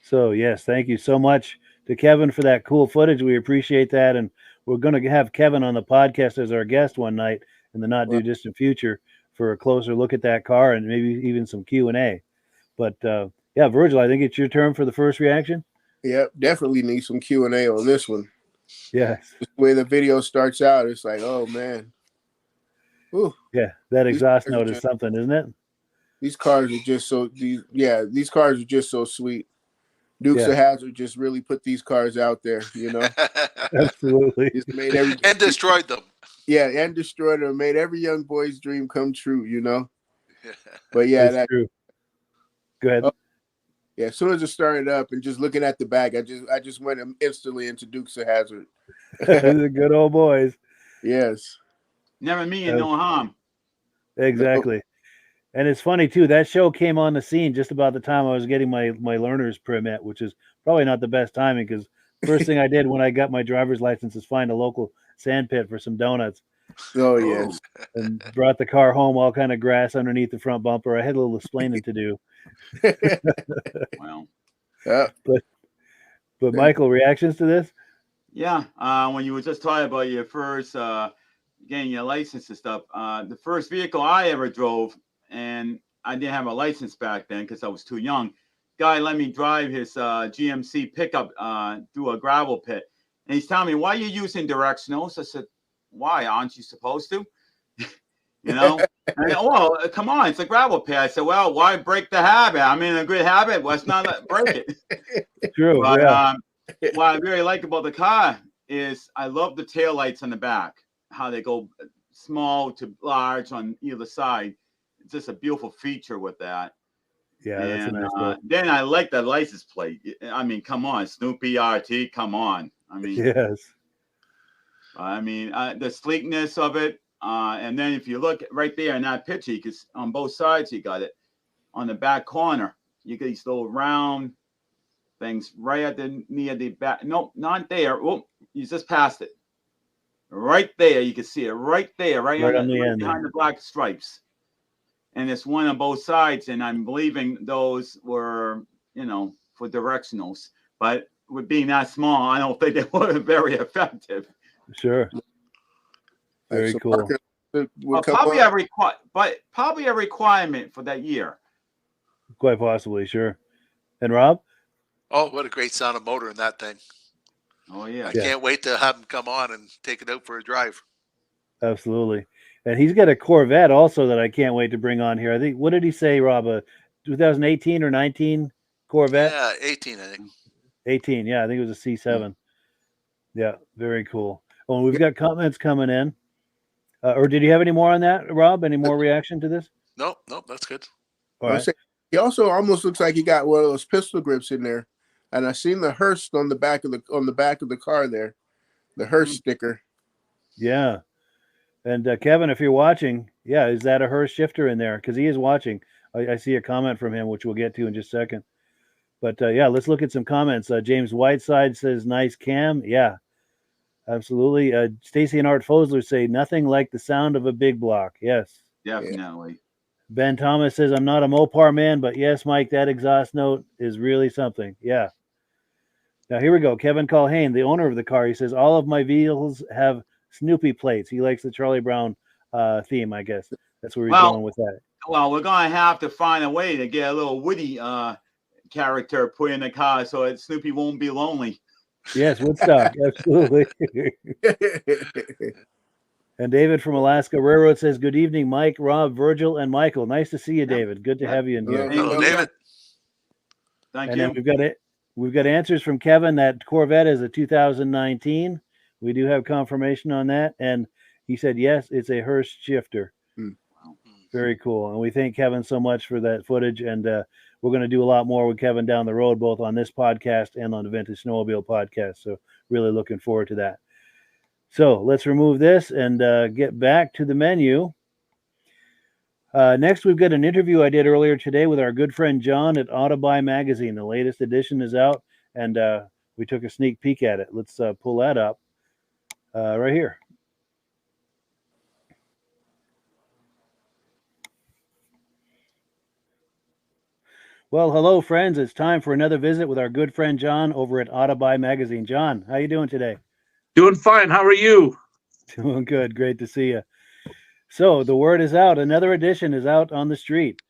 So, yes, thank you so much to Kevin for that cool footage. We appreciate that. And we're going to have Kevin on the podcast as our guest one night in the not too distant future for a closer look at that car and maybe even some Q&A. But, yeah, Virgil, I think it's your turn for the first reaction. Yeah, definitely need some Q&A on this one. Yes. The way the video starts out, it's like, oh, man. Ooh. Yeah, that exhaust note is something, isn't it? These cars are just so these cars are just so sweet. Dukes of Hazzard just really put these cars out there, you know. Absolutely. Just made and destroyed them. Yeah, and destroyed them. Made every young boy's dream come true, you know. But yeah, that's true. Go ahead. Oh, yeah, as soon as it started up and just looking at the back, I just went instantly into Dukes of Hazzard. The good old boys. Yes. Never mean no harm. Exactly. And it's funny, too, that show came on the scene just about the time I was getting my learner's permit, which is probably not the best timing because first thing I did when I got my driver's license is find a local sand pit for some donuts. Oh, yes. And brought the car home, all kind of grass underneath the front bumper. I had a little explaining to do. Well. But Michael, reactions to this? Yeah. When you were just talking about your first getting your license and stuff, the first vehicle I ever drove, and I didn't have a license back then because I was too young. Guy let me drive his GMC pickup through a gravel pit. And he's telling me, why are you using directionals? I said, why? Aren't you supposed to? You know? And, well, come on, it's a gravel pit. I said, well, why break the habit? I'm in a good habit. Let's not break it. True. But yeah. what I really like about the car is I love the taillights on the back, how they go small to large on either side. It's just a beautiful feature with that. Yeah, that's a nice one. Then I like the license plate. I mean, come on, Snoopy RT, come on. I mean, yes. I mean, the sleekness of it. And then if you look right there in that picture, because on both sides you got it on the back corner. You get these little round things right at the near the back. Nope, not there. Oh, you just passed it. Right there, you can see it. Right there, right Right on on the right end behind there. the black stripes. And it's one on both sides, and I'm believing those were, for directionals. But with being that small, I don't think they were very effective. Sure. Very So cool. Parker would But come probably on. probably a requirement for that year. Quite possibly, sure. And Rob? Oh, what a great sounding motor in that thing. Oh yeah. I can't wait to have him come on and take it out for a drive. Absolutely. And he's got a Corvette also that I can't wait to bring on here. I think, what did he say, Rob? A 2018 or 19 Corvette? Yeah, 18, I think. 18, yeah. I think it was a C7. Yeah, very cool. Well, we've got comments coming in. Or did you have any more on that, Rob? Any more reaction to this? Nope, that's good. All right. He also almost looks like he got one of those pistol grips in there, and I seen the hearse on the back of the car there, the hearse sticker. Yeah. And Kevin, if you're watching, yeah, is that a hearse shifter in there? Because he is watching. I see a comment from him, which we'll get to in just a second. But yeah, let's look at some comments. James Whiteside says, "Nice cam." Yeah, absolutely. Stacy and Art Fosler say, "Nothing like the sound of a big block." Yes, Definitely. Ben Thomas says, "I'm not a Mopar man, but yes, Mike, that exhaust note is really something." Yeah. Now here we go. Kevin Culhane, the owner of the car, he says, "All of my vehicles have Snoopy plates." He likes the Charlie Brown theme, I guess. That's where he's going with that. Well, we're gonna have to find a way to get a little Woody character put in the car so that Snoopy won't be lonely. Yes, Woodstock, absolutely. And David from Alaska Railroad says, "Good evening, Mike, Rob, Virgil, and Michael. Nice to see you, David. Good to have you in here." Hello, David. Thank and you. Then we've got answers from Kevin that Corvette is a 2019. We do have confirmation on that, and he said yes, it's a hearse shifter. Very cool, and we thank Kevin so much for that footage, and we're going to do a lot more with Kevin down the road, both on this podcast and on the Vintage Snowmobile podcast. So really looking forward to that. So let's remove this and get back to the menu. Next, we've got an interview I did earlier today with our good friend John at Autobuy Magazine. The latest edition is out, and we took a sneak peek at it. Let's pull that up right here. Well, hello, friends. It's time for another visit with our good friend John over at Autobuy Magazine. John, how you doing today? Doing fine. How are you? Doing good. Great to see you. So the word is out. Another edition is out on the street.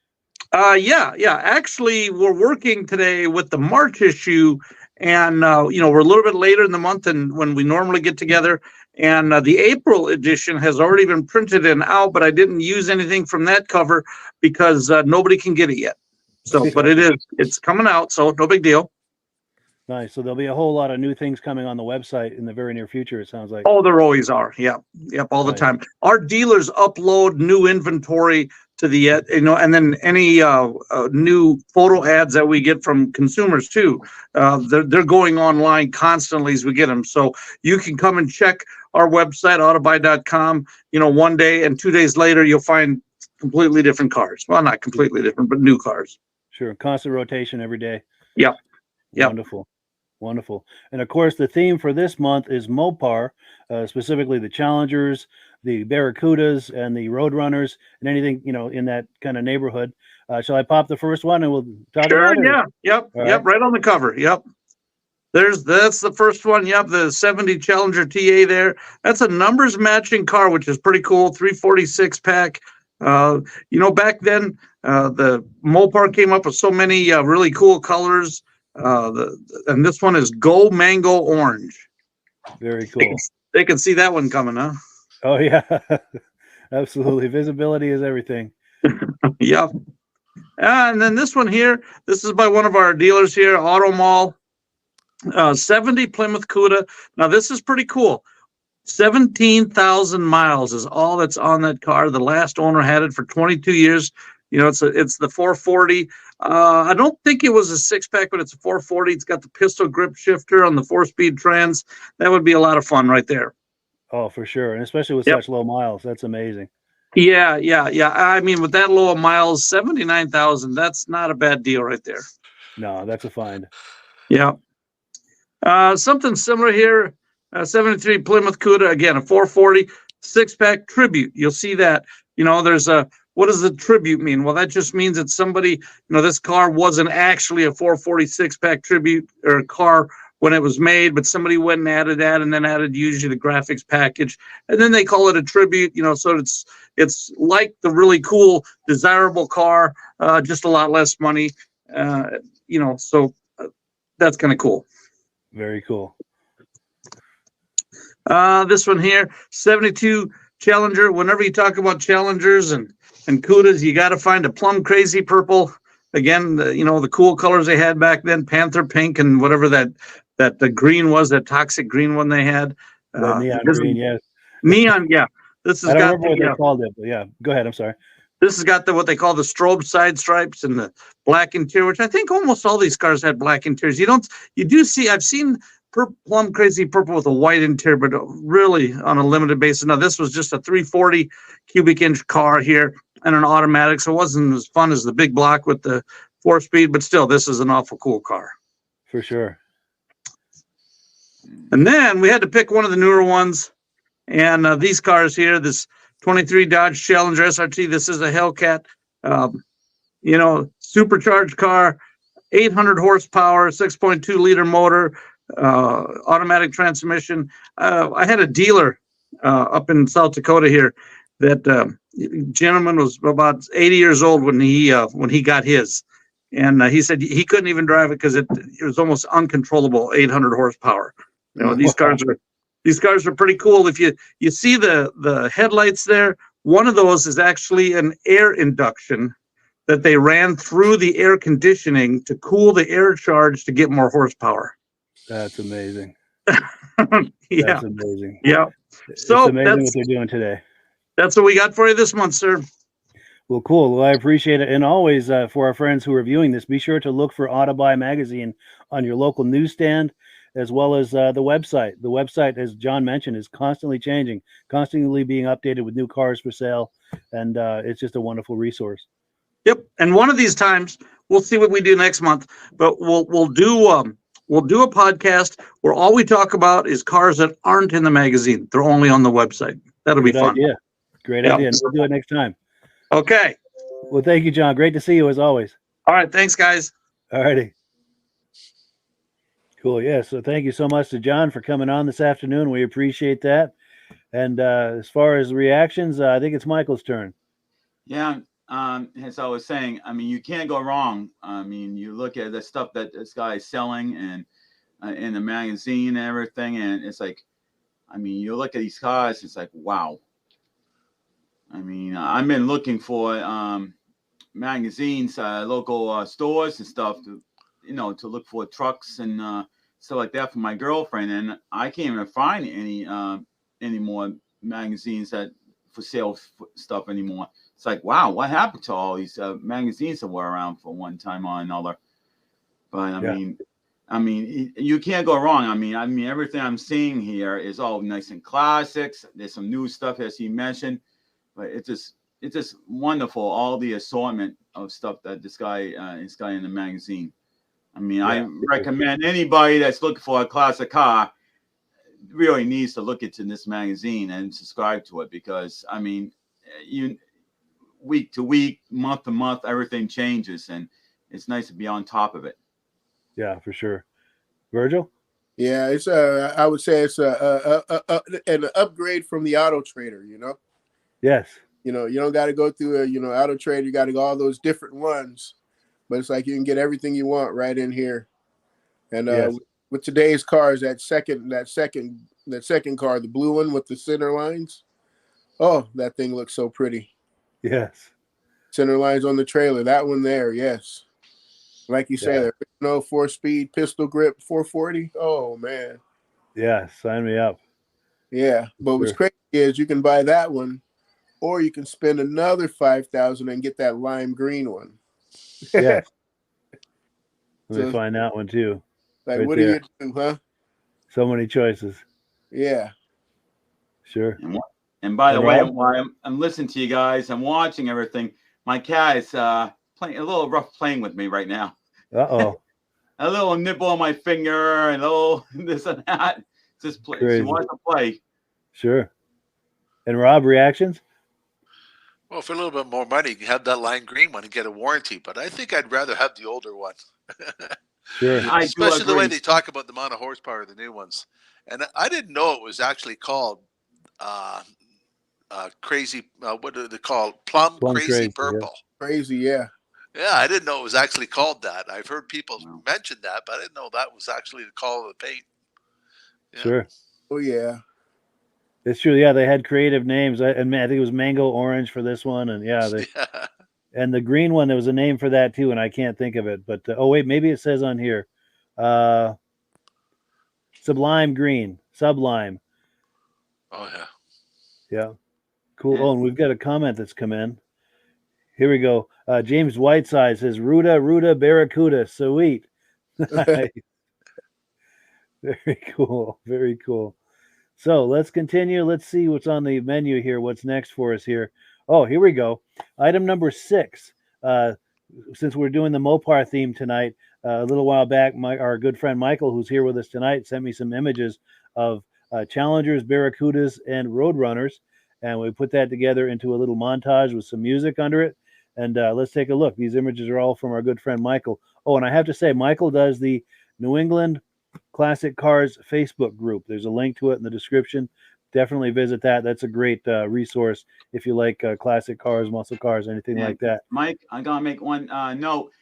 Yeah. Actually, we're working today with the March issue, and we're a little bit later in the month than when we normally get together. And the April edition has already been printed and out, but I didn't use anything from that cover because nobody can get it yet. So, but it's coming out, so no big deal. Nice. So there'll be a whole lot of new things coming on the website in the very near future, it sounds like. Oh, there always are. Yep, all the time. Our dealers upload new inventory to the, and then any new photo ads that we get from consumers too. They're going online constantly as we get them. So you can come and check our website, autobuy.com, one day, and 2 days later, you'll find completely different cars. Well, not completely different, but new cars. Sure. Constant rotation every day. Yep. Wonderful. And of course, the theme for this month is Mopar, specifically the Challengers, the Barracudas, and the Roadrunners, and anything, in that kind of neighborhood. Shall I pop the first one and we'll talk about it? Yeah. Yep. Right on the cover. Yep. That's the first one. Yep. The 70 Challenger TA there. That's a numbers matching car, which is pretty cool. 346 pack. Back then, the Mopar came up with so many really cool colors. And this one is Go Mango Orange. Very cool. They can see that one coming, huh? Oh yeah, absolutely. Visibility is everything. Yep. And then this one here, this is by one of our dealers here, Auto Mall. 70 Plymouth Cuda. Now this is pretty cool. 17,000 miles is all that's on that car. The last owner had it for 22 years. It's the 440. I don't think it was a 6-pack, but it's a 440. It's got the pistol grip shifter on the 4-speed trans. That would be a lot of fun right there. Oh, for sure. And especially with such low miles. That's amazing. Yeah, yeah, yeah. I mean, with that low of miles, 79,000, that's not a bad deal right there. No, that's a find. Yeah. Something similar here. 73 Plymouth Cuda, again, a 440 six-pack tribute. You'll see that. There's what does the tribute mean? Well, that just means that somebody, this car wasn't actually a 440 six-pack tribute or a car when it was made, but somebody went and added that and then added usually the graphics package. And then they call it a tribute, so it's like the really cool, desirable car, just a lot less money, so that's kind of cool. Very cool. This one here, 72 Challenger. Whenever you talk about Challengers and Cudas, you got to find a plum crazy purple. Again, the cool colors they had back then, Panther pink and whatever the green was, that toxic green one they had. Neon green, yes. Neon, yeah. This has I don't got remember what they called it, but yeah. Go ahead. I'm sorry. This has got what they call the strobe side stripes and the black interior, which I think almost all these cars had black interiors. I've seen plum crazy purple with a white interior, but really on a limited basis. Now, this was just a 340 cubic inch car here and an automatic, so it wasn't as fun as the big block with the 4-speed, but still, this is an awful cool car. For sure. And then we had to pick one of the newer ones, and these cars here, this 23 Dodge Challenger SRT, this is a Hellcat, supercharged car, 800 horsepower, 6.2 liter motor, automatic transmission. I had a dealer up in South Dakota here that gentleman was about 80 years old when he got his, and he said he couldn't even drive it because it was almost uncontrollable, 800 horsepower. These cars are pretty cool. If you see the headlights there, one of those is actually an air induction that they ran through the air conditioning to cool the air charge to get more horsepower. That's amazing. Yeah. That's amazing. Yeah. So it's amazing what they're doing today. That's what we got for you this month, sir. Well, cool. Well, I appreciate it. And always for our friends who are viewing this, be sure to look for Autobuy magazine on your local newsstand, as well as the website. The website, as John mentioned, is constantly changing, constantly being updated with new cars for sale. And it's just a wonderful resource. Yep. And one of these times, we'll see what we do next month, but we'll do a podcast where all we talk about is cars that aren't in the magazine. They're only on the website. That'll be fun. Idea. Great idea. And we'll do it next time. Okay. Well, thank you, John. Great to see you as always. All right. Thanks, guys. All righty. Cool. Yeah. So thank you so much to John for coming on this afternoon. We appreciate that. And as far as reactions, I think it's Michael's turn. Yeah. As I was saying, I mean, you can't go wrong. I mean, you look at the stuff that this guy is selling and in the magazine and everything, and it's like, I mean, you look at these cars, it's like, wow. I mean, I've been looking for magazines, local stores and stuff to look for trucks and stuff like that for my girlfriend, and I can't even find any more magazines that for sale stuff anymore. It's like, wow, what happened to all these magazines that were around for one time or another? But I mean, you can't go wrong. I mean, everything I'm seeing here is all nice and classics. There's some new stuff, as he mentioned, but it's just wonderful. All the assortment of stuff that this guy in the magazine. I mean, I recommend anybody that's looking for a classic car really needs to look into this magazine and subscribe to it, because I mean, week to week, month to month, everything changes, and it's nice to be on top of it. Yeah, for sure. Virgil? Yeah, it's I would say it's an upgrade from the Auto Trader. Yes. You don't got to go through Auto Trader. You got to go all those different ones, but it's like you can get everything you want right in here. And with today's cars, that second car, the blue one with the center lines, oh, that thing looks so pretty. Yes. Center lines on the trailer, that one there, yes. Like you say, the original 4-speed pistol grip 440. Oh man. Yeah, sign me up. Yeah, but what's crazy is you can buy that one, or you can spend another $5,000 and get that lime green one. Yeah. Let me find that one too. Like, what do you do, huh? So many choices. Yeah. Sure. And by the And way, Rob? while I'm listening to you guys, I'm watching everything. My cat is playing a little rough playing with me right now. Uh-oh. A little nibble on my finger and a little this and that. Just play. She Crazy. wants to play. Sure. And Rob, reactions? Well, for a little bit more money, you can have that lime green one and get a warranty. But I think I'd rather have the older one. Sure. I do Especially the way agree. they talk about the amount of horsepower of the new ones. And I didn't know it was actually called crazy. What do they call it? Plum crazy yeah. purple. Crazy, yeah. Yeah, I didn't know it was actually called that. I've heard people mention that, but I didn't know that was actually the call of the paint. Yeah. Sure. Oh yeah. It's true. Yeah, they had creative names. I think it was Mango Orange for this one, and yeah, and the green one, there was a name for that too, and I can't think of it. But oh wait, maybe it says on here, Sublime Green, Sublime. Oh yeah. Yeah, cool. Oh, and we've got a comment that's come in. Here we go. James Whiteside says, "Ruda Barracuda, sweet." Very cool. Very cool. So let's continue. Let's see what's on the menu here. What's next for us here? Oh, here we go. Item number 6. Since we're doing the Mopar theme tonight, a little while back, our good friend Michael, who's here with us tonight, sent me some images of Challengers, Barracudas, and Roadrunners, and we put that together into a little montage with some music under it. And let's take a look. These images are all from our good friend Michael. Oh, and I have to say, Michael does the New England Classic Cars Facebook group. There's a link to it in the description. Definitely visit that. That's a great resource if you like classic cars, muscle cars, anything like that. Mike, I'm gonna make one note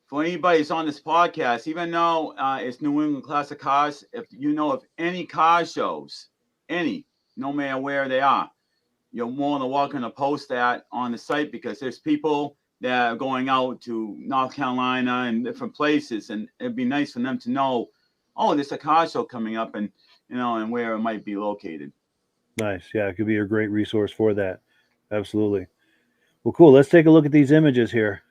for anybody who's on this podcast. Even though it's New England Classic Cars, if you know of any car shows, no matter where they are, you're more than welcome to post that on the site, because there's people that are going out to North Carolina and different places, and it'd be nice for them to know, oh, there's a car show coming up, and and where it might be located. Nice. Yeah, it could be a great resource for that. Absolutely. Well, cool. Let's take a look at these images here.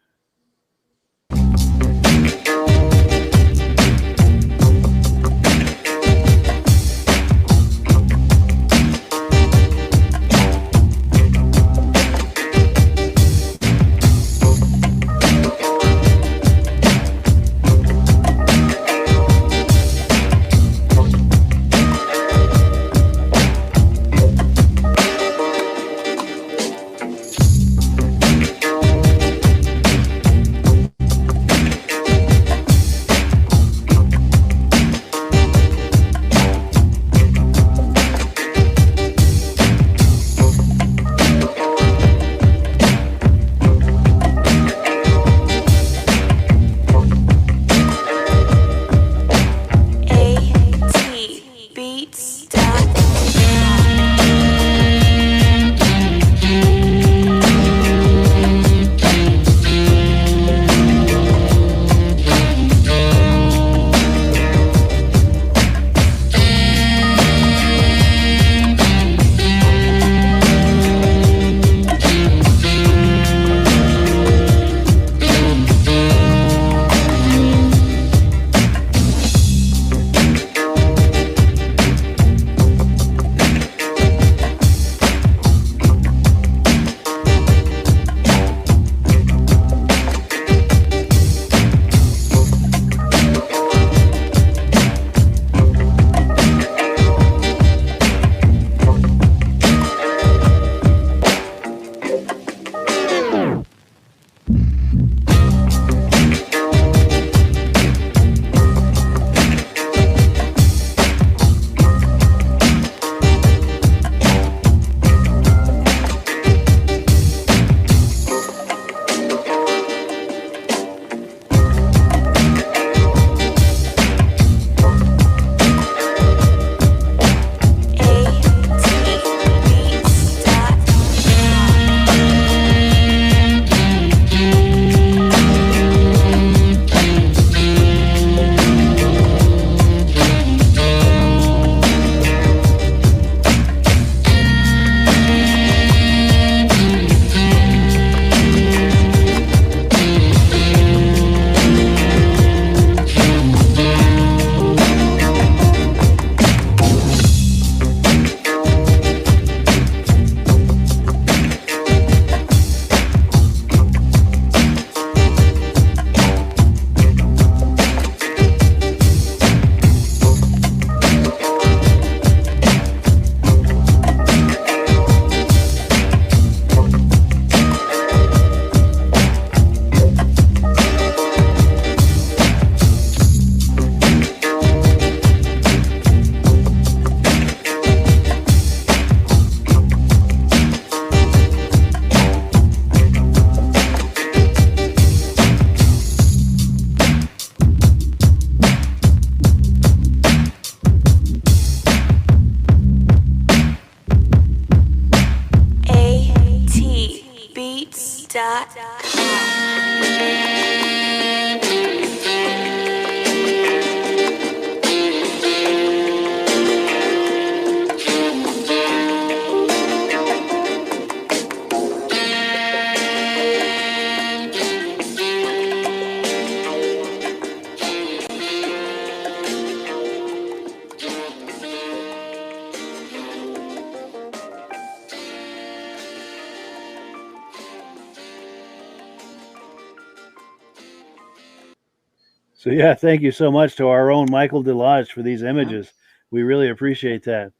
So yeah, thank you so much to our own Michael DeLodge for these images. We really appreciate that.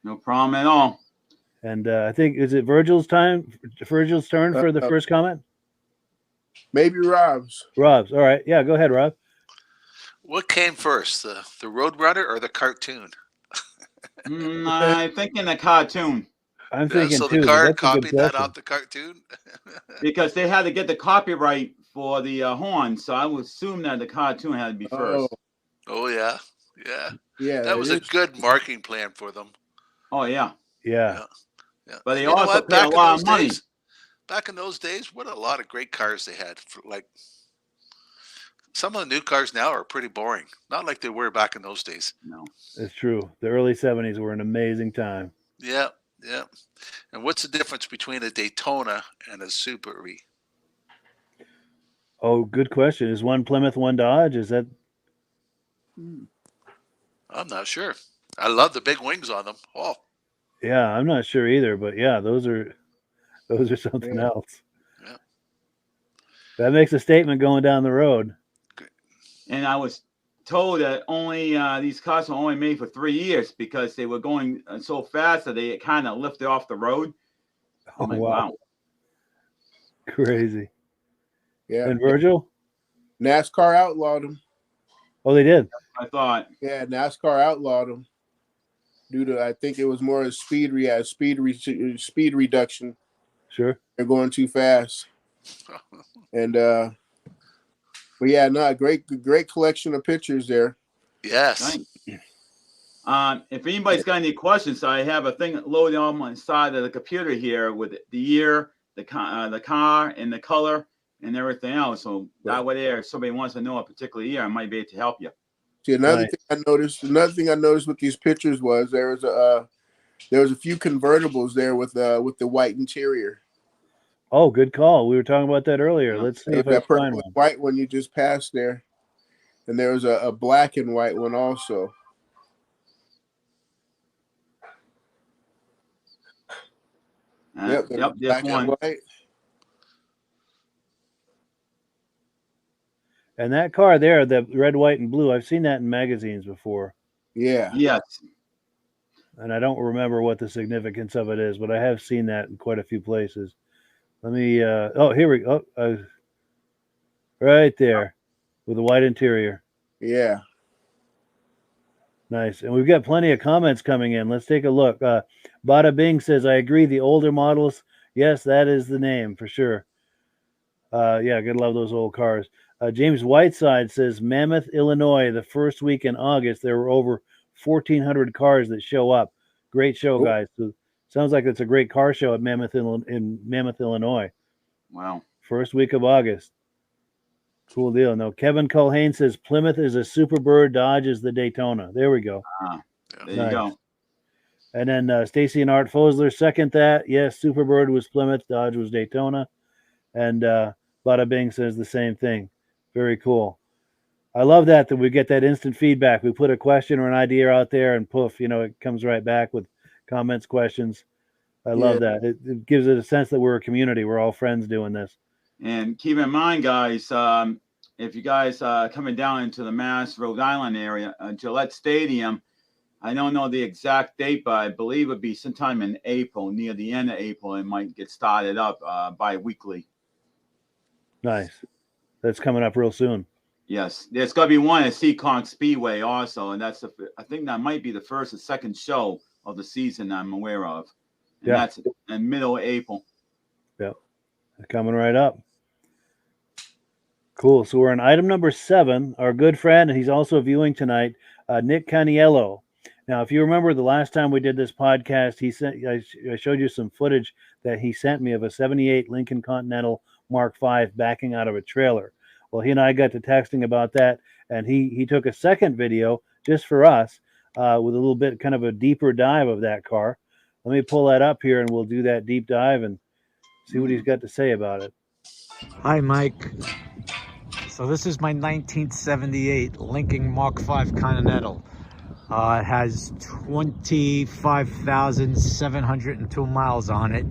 No problem at all. And I think, is it Virgil's turn for the first comment? Maybe Rob's. Rob's. All right. Yeah, go ahead, Rob. What came first, the Roadrunner or the cartoon? I'm thinking the cartoon. I'm thinking so too. the car That's a good copied that question. off the cartoon? Because they had to get the copyright for the horn, so I would assume that the cartoon had to be first. Oh yeah. Yeah. That was a good marketing plan for them. Oh yeah. Yeah. But they You know also what? paid a lot of money. Back in those days, what a lot of great cars they had. Like some of the new cars now are pretty boring. Not like they were back in those days. No. It's true. The early 70s were an amazing time. Yeah. And what's the difference between a Daytona and a Subaru? Oh, good question. Is one Plymouth, one Dodge? Is that? I'm not sure. I love the big wings on them. Oh. Yeah, I'm not sure either, but yeah, those are something else. Yeah. That makes a statement going down the road. And I was told that only these cars were only made for 3 years because they were going so fast that they kind of lifted off the road. Oh, I'm like, wow. Crazy. Yeah. And Virgil? NASCAR outlawed them. Oh, they did? I thought. Yeah, NASCAR outlawed them due to, I think it was more a speed reduction. Sure. They're going too fast. And but yeah, no, great collection of pictures there. Yes. Nice. If anybody's got any questions, I have a thing loaded on my side of the computer here with the year, the car, and the color, and everything else. So that way, there, if somebody wants to know a particular year, I might be able to help you. See, another thing I noticed with these pictures was there was a few convertibles there with the white interior. Oh, good call. We were talking about that earlier. Let's see if I that can find purple one. and white one you just passed there, and there was a black and white one also. Yep, black and white. And that car there, the red, white, and blue, I've seen that in magazines before. Yeah. Yes. And I don't remember what the significance of it is, but I have seen that in quite a few places. Let me, oh, here we go. Right there with the white interior. Yeah. Nice. And we've got plenty of comments coming in. Let's take a look. Bada Bing says, I agree. The older models. Yes, that is the name for sure. Yeah, gotta love those old cars. James Whiteside says, Mammoth, Illinois, the first week in August, there were over 1,400 cars that show up. Great show, guys. So, sounds like it's a great car show at Mammoth, Illinois. Wow. First week of August. Cool deal. No, Kevin Culhane says Plymouth is a Superbird, Dodge is the Daytona. There we go. There you go. And then Stacy and Art Fosler second that. Yes, Superbird was Plymouth, Dodge was Daytona. And Bada Bing says the same thing. Very cool. I love that we get that instant feedback. We put a question or an idea out there and poof, it comes right back with comments, questions. I love that. It gives it a sense that we're a community. We're all friends doing this. And keep in mind, guys, if you guys are coming down into the Mass, Rhode Island area, Gillette Stadium, I don't know the exact date, but I believe it'd be sometime in April, near the end of April, it might get started up bi-weekly. Nice. That's coming up real soon. Yes, there's going to be one at Seekonk Speedway also, and that's I think that might be the first or second show of the season I'm aware of. And that's in middle of April. Yep. Coming right up. Cool. So we're on item number 7. Our good friend, and he's also viewing tonight, Nick Caniello. Now, if you remember the last time we did this podcast, I showed you some footage that he sent me of a 78 Lincoln Continental Mark V backing out of a trailer. Well, he and I got to texting about that, and he took a second video just for us with a little bit kind of a deeper dive of that car. Let me pull that up here, and we'll do that deep dive and see what he's got to say about it. Hi, Mike. So this is my 1978 Lincoln Mark V Continental. It has 25,702 miles on it.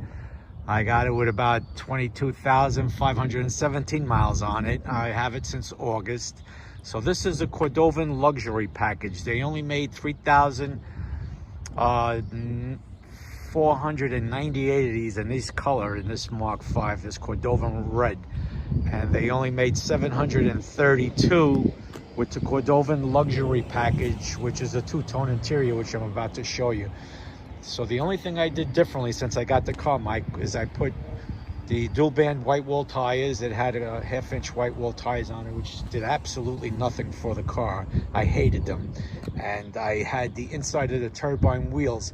I got it with about 22,517 miles on it. I have it since August. So this is a Cordovan luxury package. They only made 3,498 of these in this color, in this Mark V, this Cordovan red. And they only made 732 with the Cordovan luxury package, which is a two-tone interior, which I'm about to show you. So the only thing I did differently since I got the car, Mike, is I put the dual band white wall tires. It had a half-inch white wall tires on it, which did absolutely nothing for the car. I hated them. And I had the inside of the turbine wheels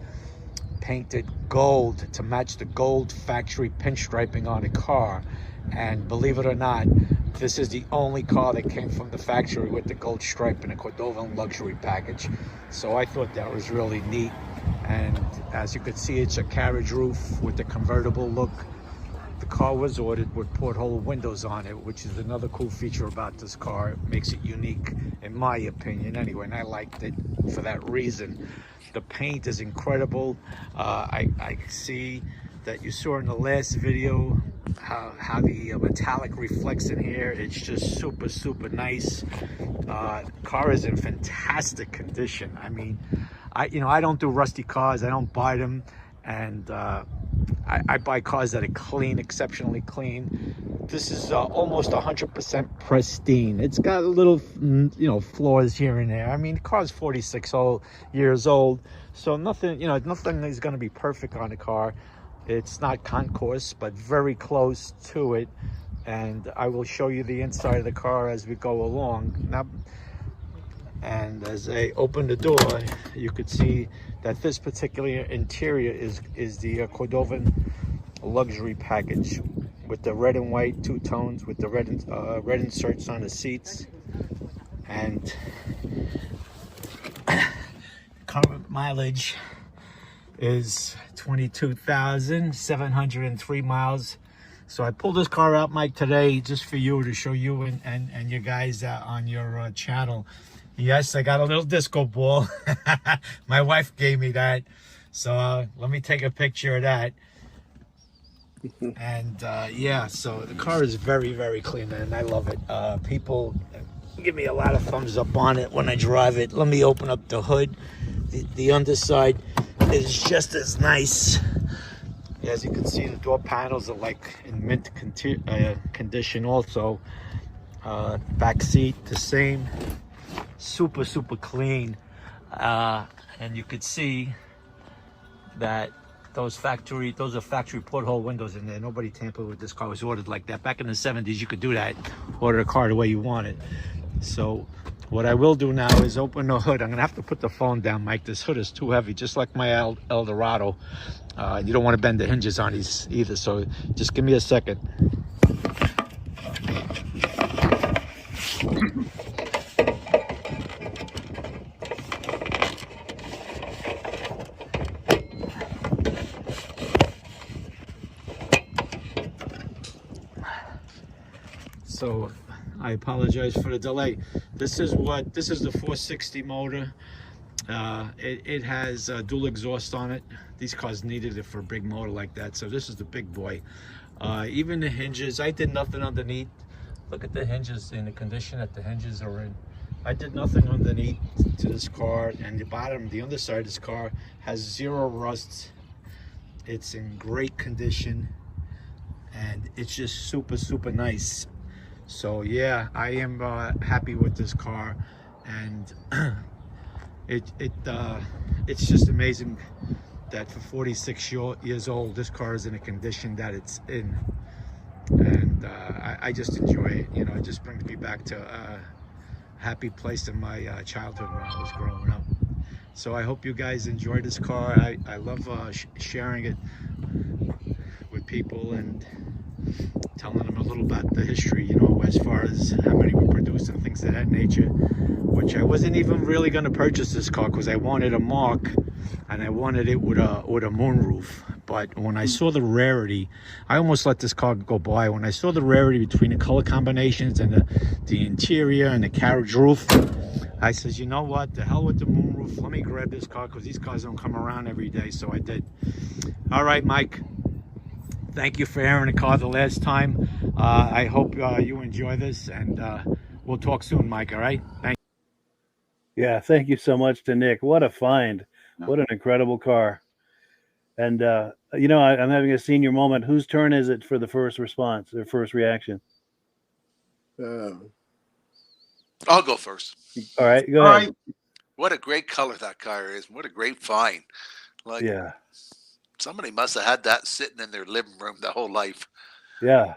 painted gold to match the gold factory pinstriping on the car. And believe it or not, this is the only car that came from the factory with the gold stripe in a Cordovan luxury package. So I thought that was really neat. And as you can see, it's a carriage roof with the convertible look. The car was ordered with porthole windows on it, which is another cool feature about this car. It makes it unique, in my opinion, anyway, and I liked it for that reason. The paint is incredible. I see that you saw in the last video how the metallic reflects in here. It's just super, super nice. Car is in fantastic condition. I mean, I don't do rusty cars. I don't buy them, and I buy cars that are clean, exceptionally clean. This is almost 100% pristine. It's got a little, flaws here and there. I mean, the car's 46 years old, so nothing, nothing is going to be perfect on the car. It's not concourse, but very close to it. And I will show you the inside of the car as we go along. Now, and as I open the door, you could see that this particular interior is the Cordovan luxury package with the red and white two tones, with the red inserts on the seats. And current mileage is 22,703 miles. So I pulled this car out, Mike, today just for you, to show you and you guys on your channel. Yes, I got a little disco ball. My wife gave me that. So let me take a picture of that. And yeah, so the car is very, very clean, and I love it. People give me a lot of thumbs up on it when I drive it. Let me open up the hood. The underside is just as nice. As you can see, the door panels are like in mint condition also. Back seat, the same. Super, super clean. And you could see that those are factory porthole windows in there. Nobody tampered with this car. It was ordered like that. Back in the 70s, you could do that. Order a car the way you want it. So what I will do now is open the hood. I'm gonna have to put the phone down, Mike. This hood is too heavy, just like my Eldorado. You don't want to bend the hinges on these either, so just give me a second. So I apologize for the delay. This is the 460 motor. It has dual exhaust on it. These cars needed it for a big motor like that, so this is the big boy. Even the hinges, I did nothing underneath. Look at the hinges in the condition that the hinges are in. I did nothing underneath to this car, and the underside of this car has zero rust. It's in great condition, and it's just super, super nice. So yeah, I am happy with this car, and it's just amazing that for 46 years old, this car is in a condition that it's in, and I just enjoy it. It just brings me back to a happy place in my childhood when I was growing up. So I hope you guys enjoy this car. I love sharing it with people and telling them a little about the history, as far as how many were produced and things of that nature, which I wasn't even really going to purchase this car because I wanted a Mark, and I wanted it with a moonroof. But when I saw the rarity, I almost let this car go by. When I saw the rarity between the color combinations and the interior and the carriage roof, I says, you know what, the hell with the moonroof, let me grab this car, because these cars don't come around every day. So I did. All right, Mike, Thank you for airing the car the last time. I hope you enjoy this, and we'll talk soon, Mike. All right? Thank you. Yeah, thank you so much to Nick. What a find. Yeah. What an incredible car. And, you know, I'm having a senior moment. Whose turn is it for the first response or first reaction? I'll go first. All right, go All ahead. right. What a great color that car is. What a great find. Like, Yeah, somebody must have had that sitting in their living room their whole life. yeah,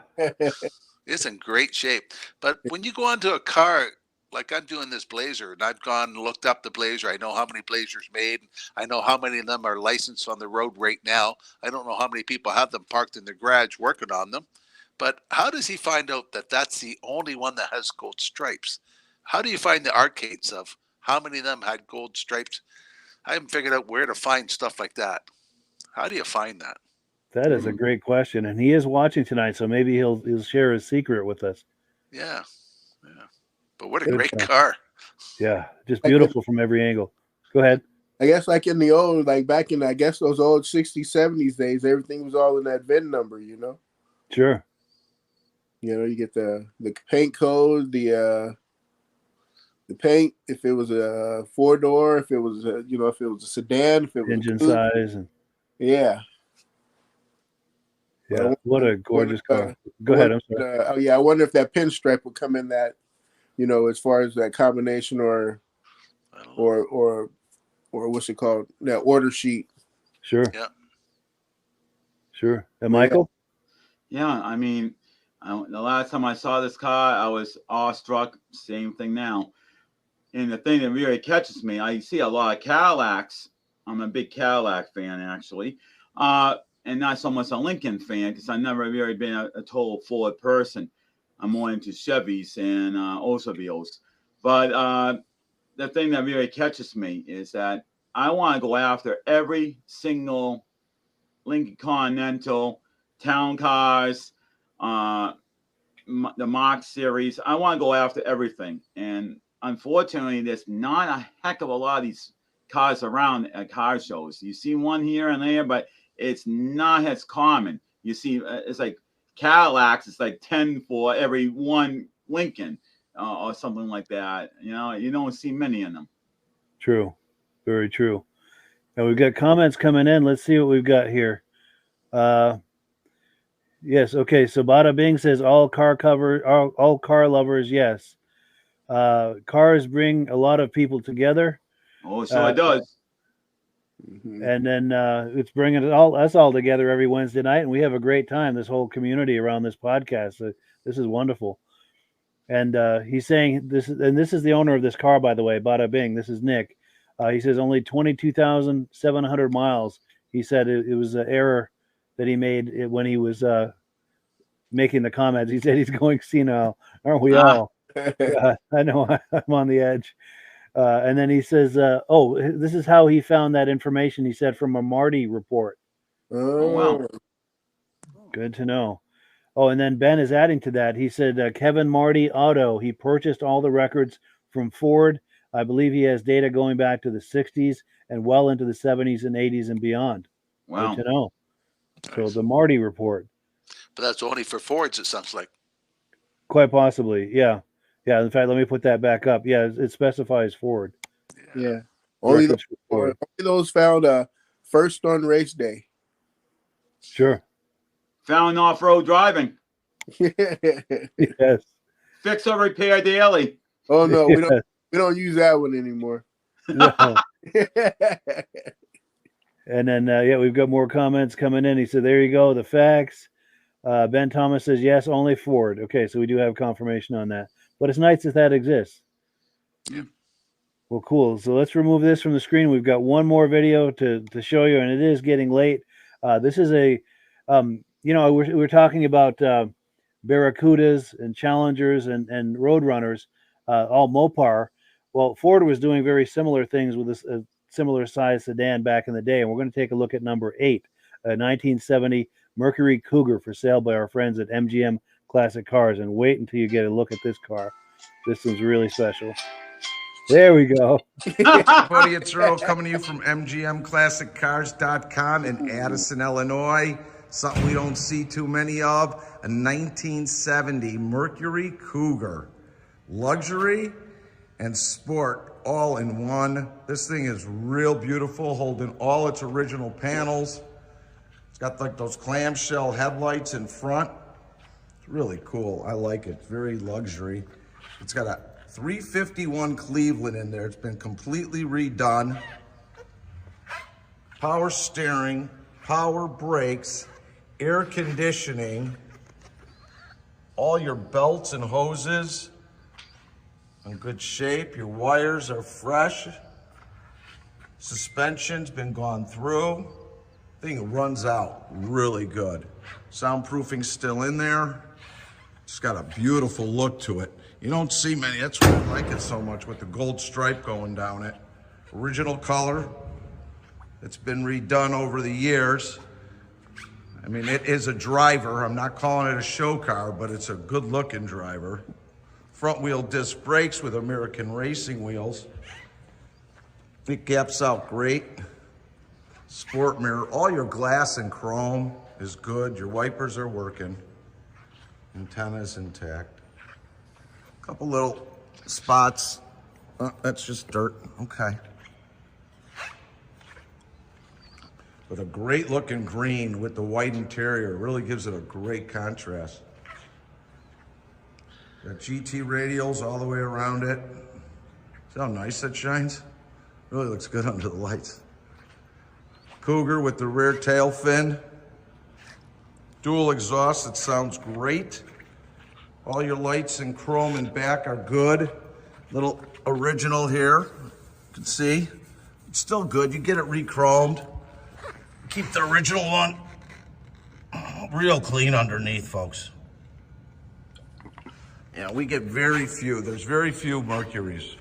It's in great shape. But when you go onto a car, like I'm doing this Blazer, and I've gone and looked up the Blazer. I know how many Blazers made. I know how many of them are licensed on the road right now. I don't know how many people have them parked in their garage working on them. But how does he find out that that's the only one that has gold stripes? How do you find the arcades of how many of them had gold stripes? I haven't figured out where to find stuff like that. How do you find that? that is a great question. And he is watching tonight, so maybe he'll share his secret with us. Yeah. But what a Good great stuff. car. Yeah, just beautiful from every angle. Go ahead. I guess like in the old, like back in, I guess those old 60s, 70s days, everything was all in that VIN number, you know? Sure. You know, you get the paint code, the paint, if it was a 4-door, if it was a, you know, if it was a sedan, if it was Engine a coupe. size. And Yeah. yeah, what a gorgeous car. Go ahead. I'm sorry. I wonder if that pinstripe would come in that, you know, as far as that combination or what's it called? That order sheet. Sure. Yeah. Sure. And Michael? Yeah, I mean, the last time I saw this car, I was awestruck. Same thing now. And the thing that really catches me, I see a lot of Cadillacs. I'm a big Cadillac fan, actually. And not so much a Lincoln fan because I've never really been a total Ford person. I'm more into Chevys and Oldsmobiles. But the thing that really catches me is that I want to go after every single Lincoln Continental, town cars, the Mach series. I want to go after everything. And unfortunately, there's not a heck of a lot of these cars around at car shows. You see one here and there, but it's not as common. You see, it's like Cadillacs, it's like 10 for every one Lincoln or something like that. You know, you don't see many of them. True. Very true. Now we've got comments coming in. Let's see what we've got here. Yes. Okay. So Bada Bing says all car lovers. Yes. Cars bring a lot of people together. Oh, so it does. And then it's bringing us all together every Wednesday night, and we have a great time. This whole community around this podcast. This is wonderful. And he's saying this is the owner of this car, by the way, Bada Bing. This is Nick. He says only 22,700 miles. He said it was an error that he made when he was making the comments. He said he's going senile. Aren't we all? I know I'm on the edge. And then he says, this is how he found that information. He said from a Marty report. Oh, wow. Good to know. Oh, and then Ben is adding to that. He said, Kevin Marty Auto, he purchased all the records from Ford. I believe he has data going back to the 60s and well into the 70s and 80s and beyond. Wow. Good to know. Nice. So the Marty report. But that's only for Fords, it sounds like. Quite possibly, yeah. Yeah, in fact, let me put that back up. Yeah, it specifies Ford. Yeah. Only those found first on race day. Sure. Found off-road driving. Yes. Fix or repair daily. Oh no, we don't use that one anymore. No. And then we've got more comments coming in. He said, "There you go, the facts." Ben Thomas says, "Yes, only Ford." Okay, so we do have confirmation on that. But it's nice that exists. Yeah. Well, cool. So let's remove this from the screen. We've got one more video to show you, and it is getting late. This is a, we're talking about Barracudas and Challengers and Roadrunners, all Mopar. Well, Ford was doing very similar things with a similar size sedan back in the day, and we're going to take a look at number 8, a 1970 Mercury Cougar for sale by our friends at MGM Classic Cars. And wait until you get a look at this car. This one's really special. There we go. Buddy, it's Earl coming to you from MGMClassicCars.com in Addison, Illinois. something we don't see too many of, a 1970 Mercury Cougar. Luxury and sport all in one. This thing is real beautiful, holding all its original panels. It's got like those clamshell headlights in front. It's really cool. I like it. Very luxury. It's got a 351 Cleveland in there. It's been completely redone. Power steering, power brakes, air conditioning, all your belts and hoses in good shape. Your wires are fresh. Suspension's been gone through. Thing runs out really good. Soundproofing's still in there. It's got a beautiful look to it. You don't see many, that's why I like it so much, with the gold stripe going down it. Original color. It's been redone over the years. I mean, it is a driver. I'm not calling it a show car, but it's a good looking driver. Front wheel disc brakes with American racing wheels. It gaps out great. Sport mirror, all your glass and chrome is good. Your wipers are working. Antenna's intact. Couple little spots. That's just dirt. Okay. With a great looking green with the white interior. Really gives it a great contrast. Got GT radials all the way around it. See how nice that shines? Really looks good under the lights. Cougar with the rear tail fin. Dual exhaust, it sounds great. All your lights and chrome and back are good. Little original here, you can see. It's still good, you get it re-chromed. Keep the original one real clean underneath, folks. Yeah, we get very few, there's very few Mercuries.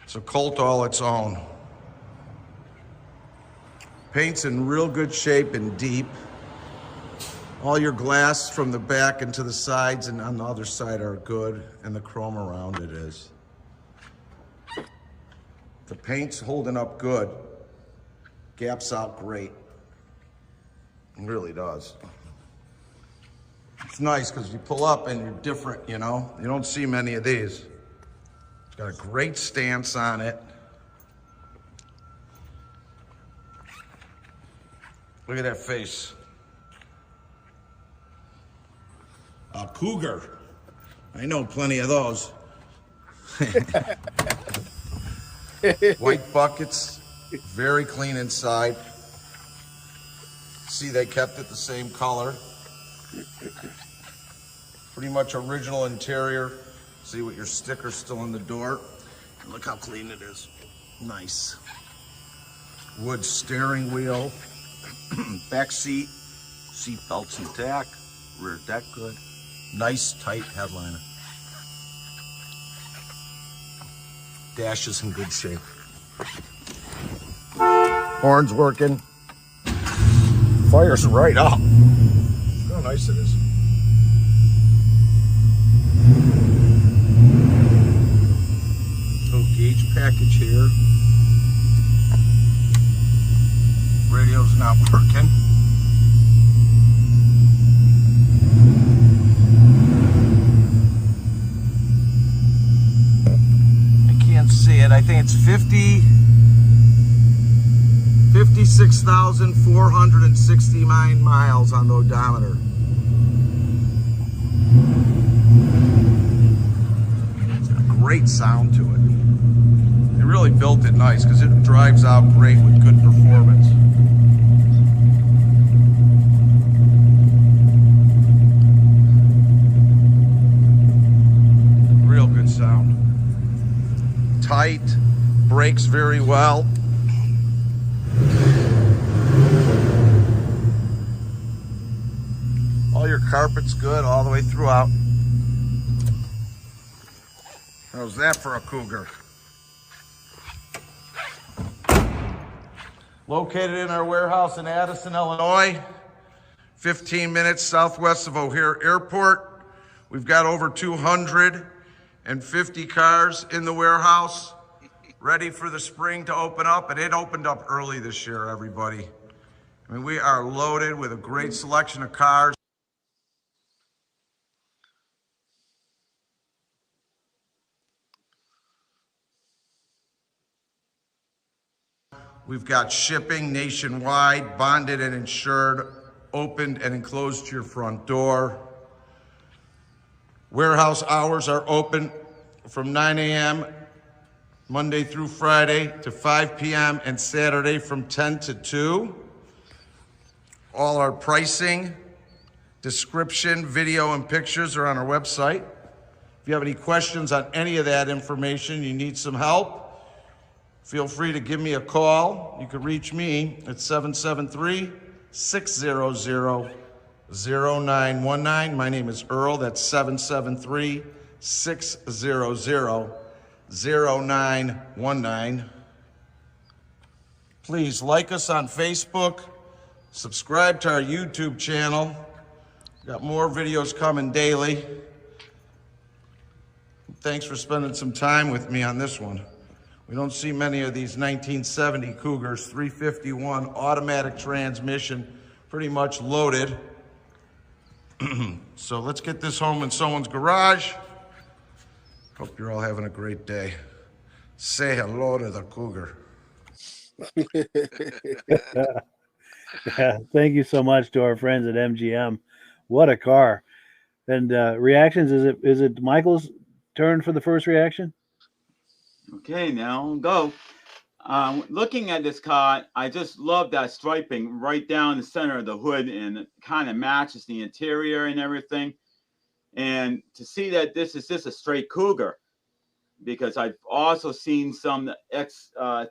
It's a cult all its own. Paint's in real good shape and deep. All your glass from the back and to the sides and on the other side are good, and the chrome around it is. The paint's holding up good. Gaps out great. It really does. It's nice because you pull up and you're different, you know? You don't see many of these. It's got a great stance on it. Look at that face. A Cougar. I know plenty of those. White buckets, very clean inside. See, they kept it the same color. Pretty much original interior. See what your sticker's still in the door. And look how clean it is. Nice. Wood steering wheel. Back seat. Seat belts intact. Rear deck good. Nice tight headliner. Dash is in good shape. Horn's working. Fire's right up. Look how nice it is. Little gauge package here. Radio's not working. See it. I think it's 56,469 miles on the odometer. It's got a great sound to it. They really built it nice because it drives out great with good performance. Real good sound. Tight, brakes very well. All your carpet's good all the way throughout. How's that for a Cougar? Located in our warehouse in Addison, Illinois, 15 minutes southwest of O'Hare Airport. We've got over 250 cars in the warehouse, ready for the spring to open up. And it opened up early this year, everybody. I mean, we are loaded with a great selection of cars. We've got shipping nationwide, bonded and insured, opened and enclosed to your front door. Warehouse hours are open from 9 a.m. Monday through Friday to 5 p.m. and Saturday from 10 to 2. All our pricing, description, video, and pictures are on our website. If you have any questions on any of that information, you need some help, feel free to give me a call. You can reach me at 773-600-0919. My name is Earl. That's 773-600-0919. Please like us on Facebook. Subscribe to our YouTube channel. Got more videos coming daily. Thanks for spending some time with me on this one. We don't see many of these 1970 Cougars, 351 automatic transmission, pretty much loaded. So let's get this home in someone's garage. Hope you're all having a great day. Say hello to the Cougar. Yeah, thank you so much to our friends at MGM. What a car! And reactions? Is it Michael's turn for the first reaction? Okay, now go. Looking at this car, I just love that striping right down the center of the hood, and it kind of matches the interior and everything. And to see that this is just a straight Cougar, because I've also seen some I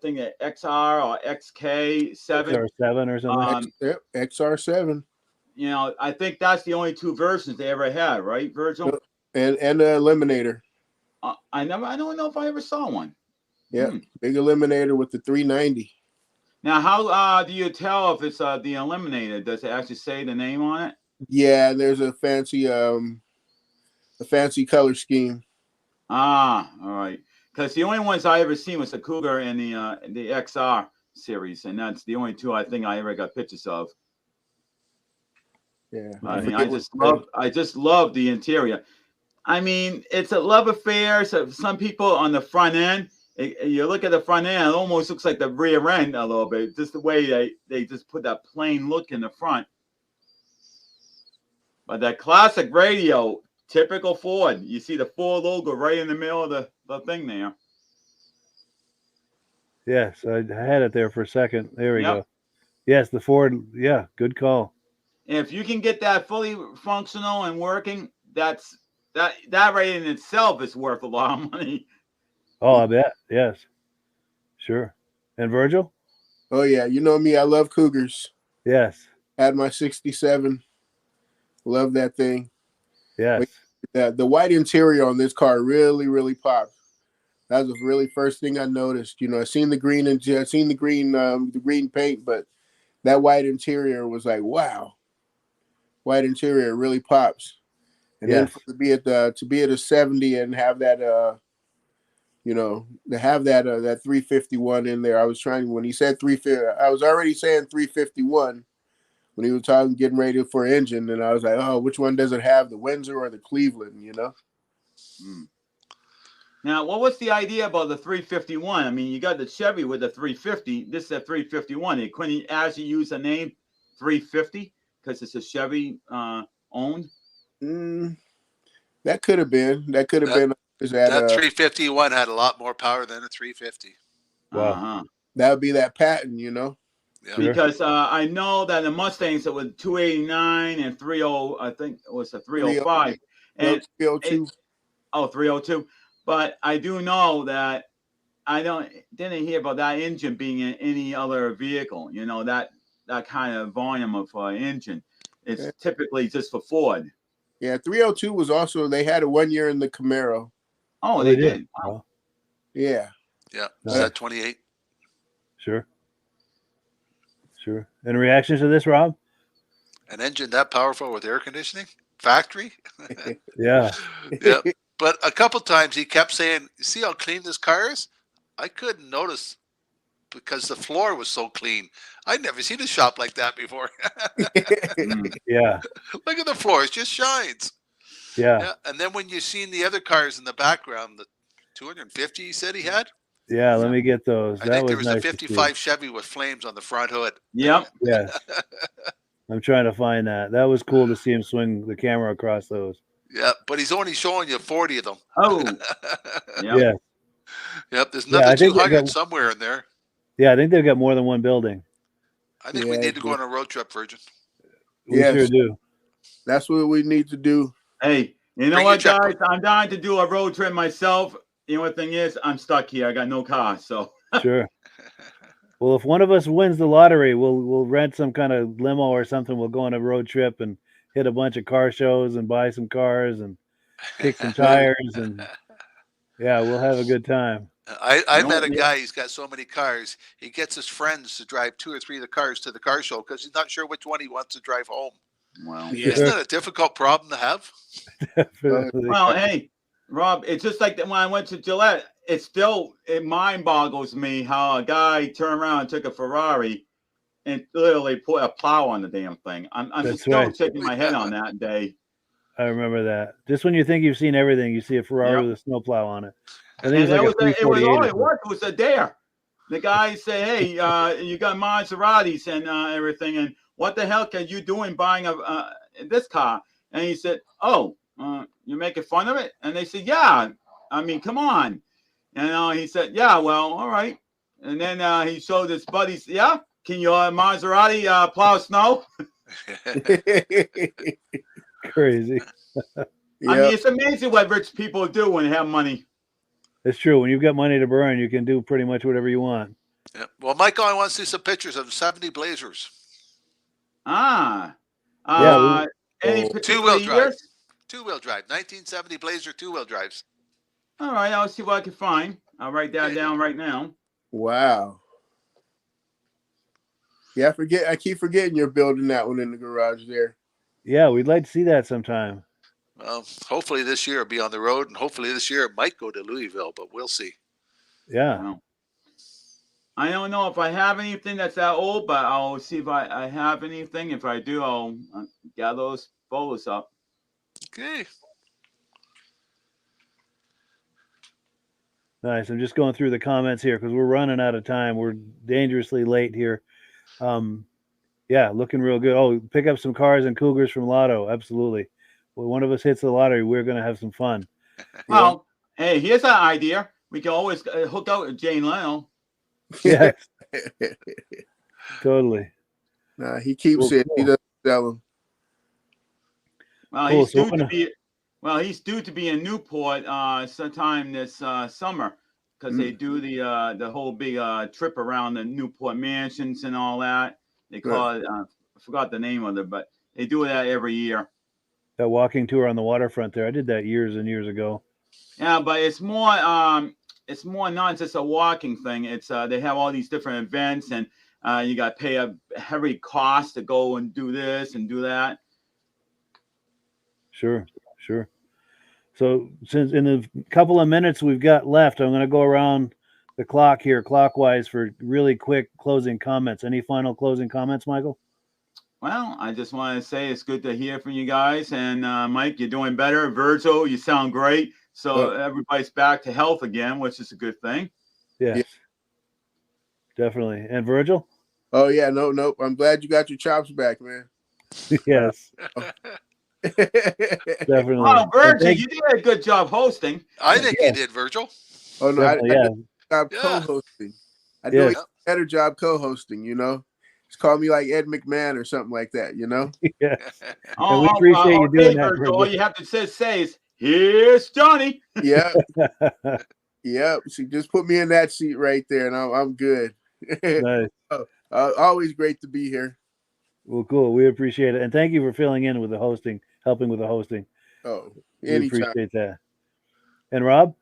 think XR or XK7. XR7 or something. Yep, XR7. You know, I think that's the only two versions they ever had, right, Virgil? And the Eliminator. I don't know if I ever saw one. Yeah, big Eliminator with the 390. Now, how do you tell if it's the Eliminator? Does it actually say the name on it? Yeah, there's a fancy color scheme. Ah, all right. Because the only ones I ever seen was the Cougar and the XR series, and that's the only two I think I ever got pictures of. Yeah, I mean, I just love the interior. I mean, it's a love affair. So some people on the front end, you look at the front end, it almost looks like the rear end a little bit. Just the way they just put that plain look in the front. But that classic radio, typical Ford. You see the Ford logo right in the middle of the thing there. Yes, I had it there for a second. There we go. Yes, the Ford. Yeah, good call. And if you can get that fully functional and working, that right in itself is worth a lot of money. Oh, I bet. Yes, sure. And Virgil? Oh yeah, you know me. I love Cougars. Yes. Had my '67. Love that thing. Yes. The white interior on this car really, really popped. That was the really first thing I noticed. You know, I seen the green the green paint, but that white interior was like, wow. White interior really pops. And then to be at a 70 and have that to have that 351 in there. I was trying, when he said 350, I was already saying 351 when he was getting ready for engine, and I was like, oh, which one does it have, the Windsor or the Cleveland, you know? Now, what was the idea about the 351? I mean, you got the Chevy with the 350. This is a 351. They couldn't actually use the name 350 because it's a Chevy owned. That could have been. That 351 had a lot more power than a 350. Wow. That would be that patent, you know. Yeah. Because I know that the Mustangs, it was 289 and 30. I think it was a 305 and 302. 302. But I do know that didn't hear about that engine being in any other vehicle. You know, that kind of volume of engine. It's typically just for Ford. Yeah, 302 was also, they had it 1 year in the Camaro. Oh, they did. Wow. Yeah. Yeah. Is that 28? Sure. And reactions to this, Rob? An engine that powerful with air conditioning? Factory? Yeah. Yeah. But a couple times he kept saying, "See how clean this car is?" I couldn't notice because the floor was so clean. I'd never seen a shop like that before. Yeah. Look at the floor; it just shines. Yeah. Yeah, and then when you seen the other cars in the background, the 250 he said he had. Yeah. Let me get those. I That think there was was a nice to see. 55 Chevy with flames on the front hood. Yep. Yes. I'm trying to find that. That was cool to see him swing the camera across those. Yeah, but he's only showing you 40 of them. Oh. Yeah. Yeah. Yep, there's Yeah, another I think they 200 got- somewhere in there. Yeah, I think they've got more than one building. I think we need to go on a road trip, Virgin. We sure do. That's what we need to do. Hey, you know Bring what, your guys? checkbook. I'm dying to do a road trip myself. You know what the thing is? I'm stuck here. I got no car, so. Sure. Well, if one of us wins the lottery, we'll rent some kind of limo or something. We'll go on a road trip and hit a bunch of car shows and buy some cars and kick some tires and yeah, we'll have a good time. I met a guy, he's got so many cars, he gets his friends to drive 2 or 3 of the cars to the car show because he's not sure which one he wants to drive home. Wow. Isn't that a difficult problem to have? Well, hey, Rob, it's just like that when I went to Gillette, it mind boggles me how a guy turned around and took a Ferrari and literally put a plow on the damn thing. I'm That's still right. shaking my head on that day. I remember that. Just when you think you've seen everything, you see a Ferrari Yep. with a snowplow on it. I think And it's like a it was 348. all or it something. was. It was a dare. The guy said, "Hey, you got Maseratis and everything, and what the heck are you doing buying this car?" And he said, "Oh, you're making fun of it?" And they said, "Yeah. I mean, come on." And he said, "Yeah, well, all right." And then he showed his buddies, "Yeah, can your Maserati plow snow?" Crazy. I mean, it's amazing what rich people do when they have money. It's true. When you've got money to burn, you can do pretty much whatever you want. Yeah. Well, Michael, I want to see some pictures of 70 Blazers. Ah. Yeah, Any particular Two-wheel drive. years? Two-wheel drive. 1970 Blazer two-wheel drives. All right, I'll see what I can find. I'll write that down right now. Wow. Yeah, I keep forgetting you're building that one in the garage there. Yeah, we'd like to see that sometime. Well, hopefully this year it'll be on the road, and hopefully this year it might go to Louisville, but we'll see. Yeah. Well, I don't know if I have anything that's that old, but I'll see if I have anything. If I do, I'll gather those photos up. Okay. Nice. I'm just going through the comments here because we're running out of time. We're dangerously late here. Yeah, looking real good. Oh, pick up some cars and Cougars from Lotto. Absolutely. When one of us hits the lottery, we're going to have some fun. Well, hey, here's an idea. We can always hook out with Jane Leno. Yes. Totally. Nah, he keeps it. He doesn't sell them. Well, Cool. he's due to be in Newport sometime this summer because they do the whole big trip around the Newport mansions and all that. They call it. I forgot the name of it, but they do that every year. That walking tour on the waterfront there. I did that years and years ago. Yeah, but it's more not just a walking thing. It's they have all these different events, and you got to pay a heavy cost to go and do this and do that. Sure. So since in the couple of minutes we've got left, I'm going to go around the clock here clockwise for really quick closing comments. Any final closing comments, Michael? Well, I just want to say it's good to hear from you guys. And Mike, you're doing better. Virgil, you sound great. So everybody's back to health again, which is a good thing. Yes. Definitely. And Virgil? Oh, yeah. Nope. I'm glad you got your chops back, man. Yes. Definitely. Oh, Virgil, you did a good job hosting. I think you did, Virgil. Oh, no. I did a job Yeah. co-hosting. I do a better job co-hosting, you know? Just call me like Ed McMahon or something like that, you know? Yes. And we appreciate you doing that, Virgil. All you have to say is, here's Johnny. Yeah. Yeah. So just put me in that seat right there, and I'm good. Nice. Always great to be here. Well, cool. We appreciate it. And thank you for filling in with the hosting, helping with the hosting. Oh, we anytime. appreciate that. And Rob?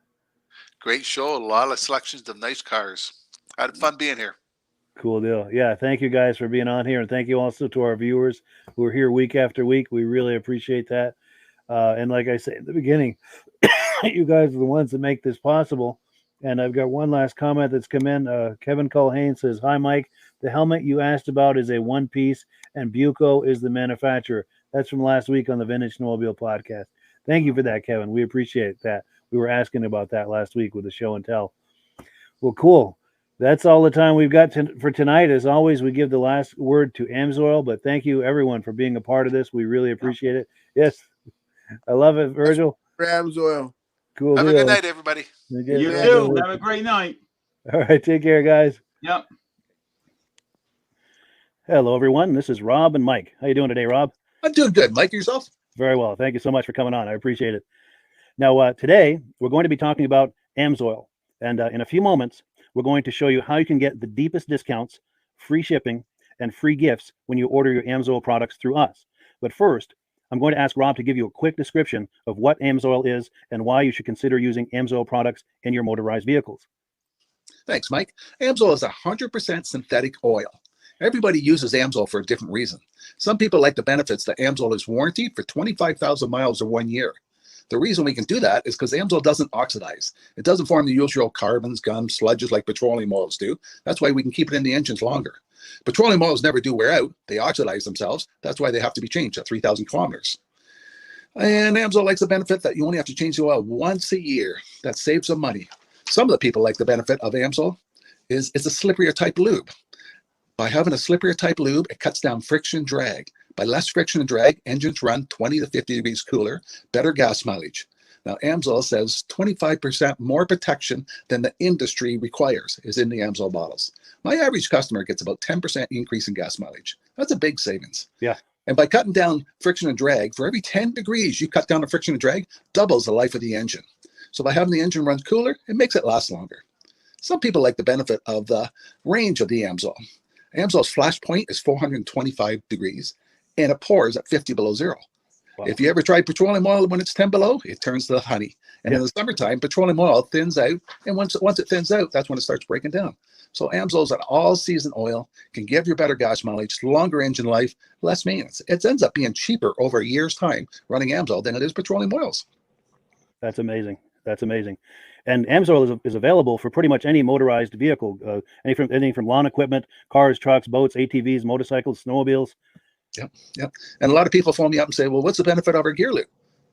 Great show. A lot of selections of nice cars. I had fun being here. Cool deal. Yeah, thank you guys for being on here. And thank you also to our viewers who are here week after week. We really appreciate that. And like I said at the beginning, you guys are the ones that make this possible. And I've got one last comment that's come in. Kevin Culhane says, "Hi, Mike. The helmet you asked about is a one piece, and Buco is the manufacturer." That's from last week on the Vintage Snowmobile podcast. Thank you for that, Kevin. We appreciate that. We were asking about that last week with the show and tell. Well, cool. That's all the time we've got for tonight. As always, we give the last word to Amsoil, but thank you, everyone, for being a part of this. We really appreciate it. Yes, I love it, Virgil. Amsoil. Cool Have deal. a good night, everybody. You too. Have a great night. All right, take care, guys. Yep. Hello, everyone. This is Rob and Mike. How you doing today, Rob? I'm doing good. Mike, yourself? Very well. Thank you so much for coming on. I appreciate it. Now, today, we're going to be talking about Amsoil. And in a few moments, we're going to show you how you can get the deepest discounts, free shipping, and free gifts when you order your Amsoil products through us. But first, I'm going to ask Rob to give you a quick description of what Amsoil is and why you should consider using Amsoil products in your motorized vehicles. Thanks, Mike. Amsoil is 100% synthetic oil. Everybody uses Amsoil for a different reason. Some people like the benefits that Amsoil is warranted for 25,000 miles or 1 year. The reason we can do that is because Amsoil doesn't oxidize. It doesn't form the usual carbons, gums, sludges like petroleum oils do. That's why we can keep it in the engines longer. Petroleum oils never do wear out. They oxidize themselves. That's why they have to be changed at 3,000 kilometers. And Amsoil likes the benefit that you only have to change the oil once a year. That saves some money. Some of the people like the benefit of Amsoil is it's a slipperier type lube. By having a slipperier type lube, it cuts down friction and drag. By less friction and drag, engines run 20 to 50 degrees cooler, better gas mileage. Now, Amsoil says 25% more protection than the industry requires is in the Amsoil bottles. My average customer gets about 10% increase in gas mileage. That's a big savings. Yeah. And by cutting down friction and drag, for every 10 degrees you cut down the friction and drag, doubles the life of the engine. So by having the engine run cooler, it makes it last longer. Some people like the benefit of the range of the Amsoil. Amsoil's flash point is 425 degrees, and it pours at 50 below zero. Wow. If you ever tried petroleum oil when it's 10 below, it turns to honey. And in the summertime, petroleum oil thins out, and once it thins out, that's when it starts breaking down. So Amsoil's an all-season oil, can give you better gas mileage, longer engine life, less maintenance. It ends up being cheaper over a year's time running Amsoil than it is petroleum oils. That's amazing. That's amazing. And Amsoil is available for pretty much any motorized vehicle, anything from lawn equipment, cars, trucks, boats, ATVs, motorcycles, snowmobiles. Yep. And a lot of people phone me up and say, well, what's the benefit of our gear lube?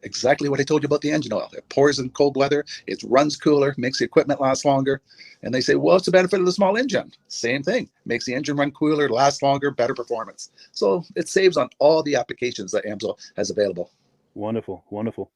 Exactly what I told you about the engine oil. It pours in cold weather, it runs cooler, makes the equipment last longer. And they say, well, what's the benefit of the small engine? Same thing. Makes the engine run cooler, last longer, better performance. So it saves on all the applications that Amsoil has available. Wonderful, wonderful.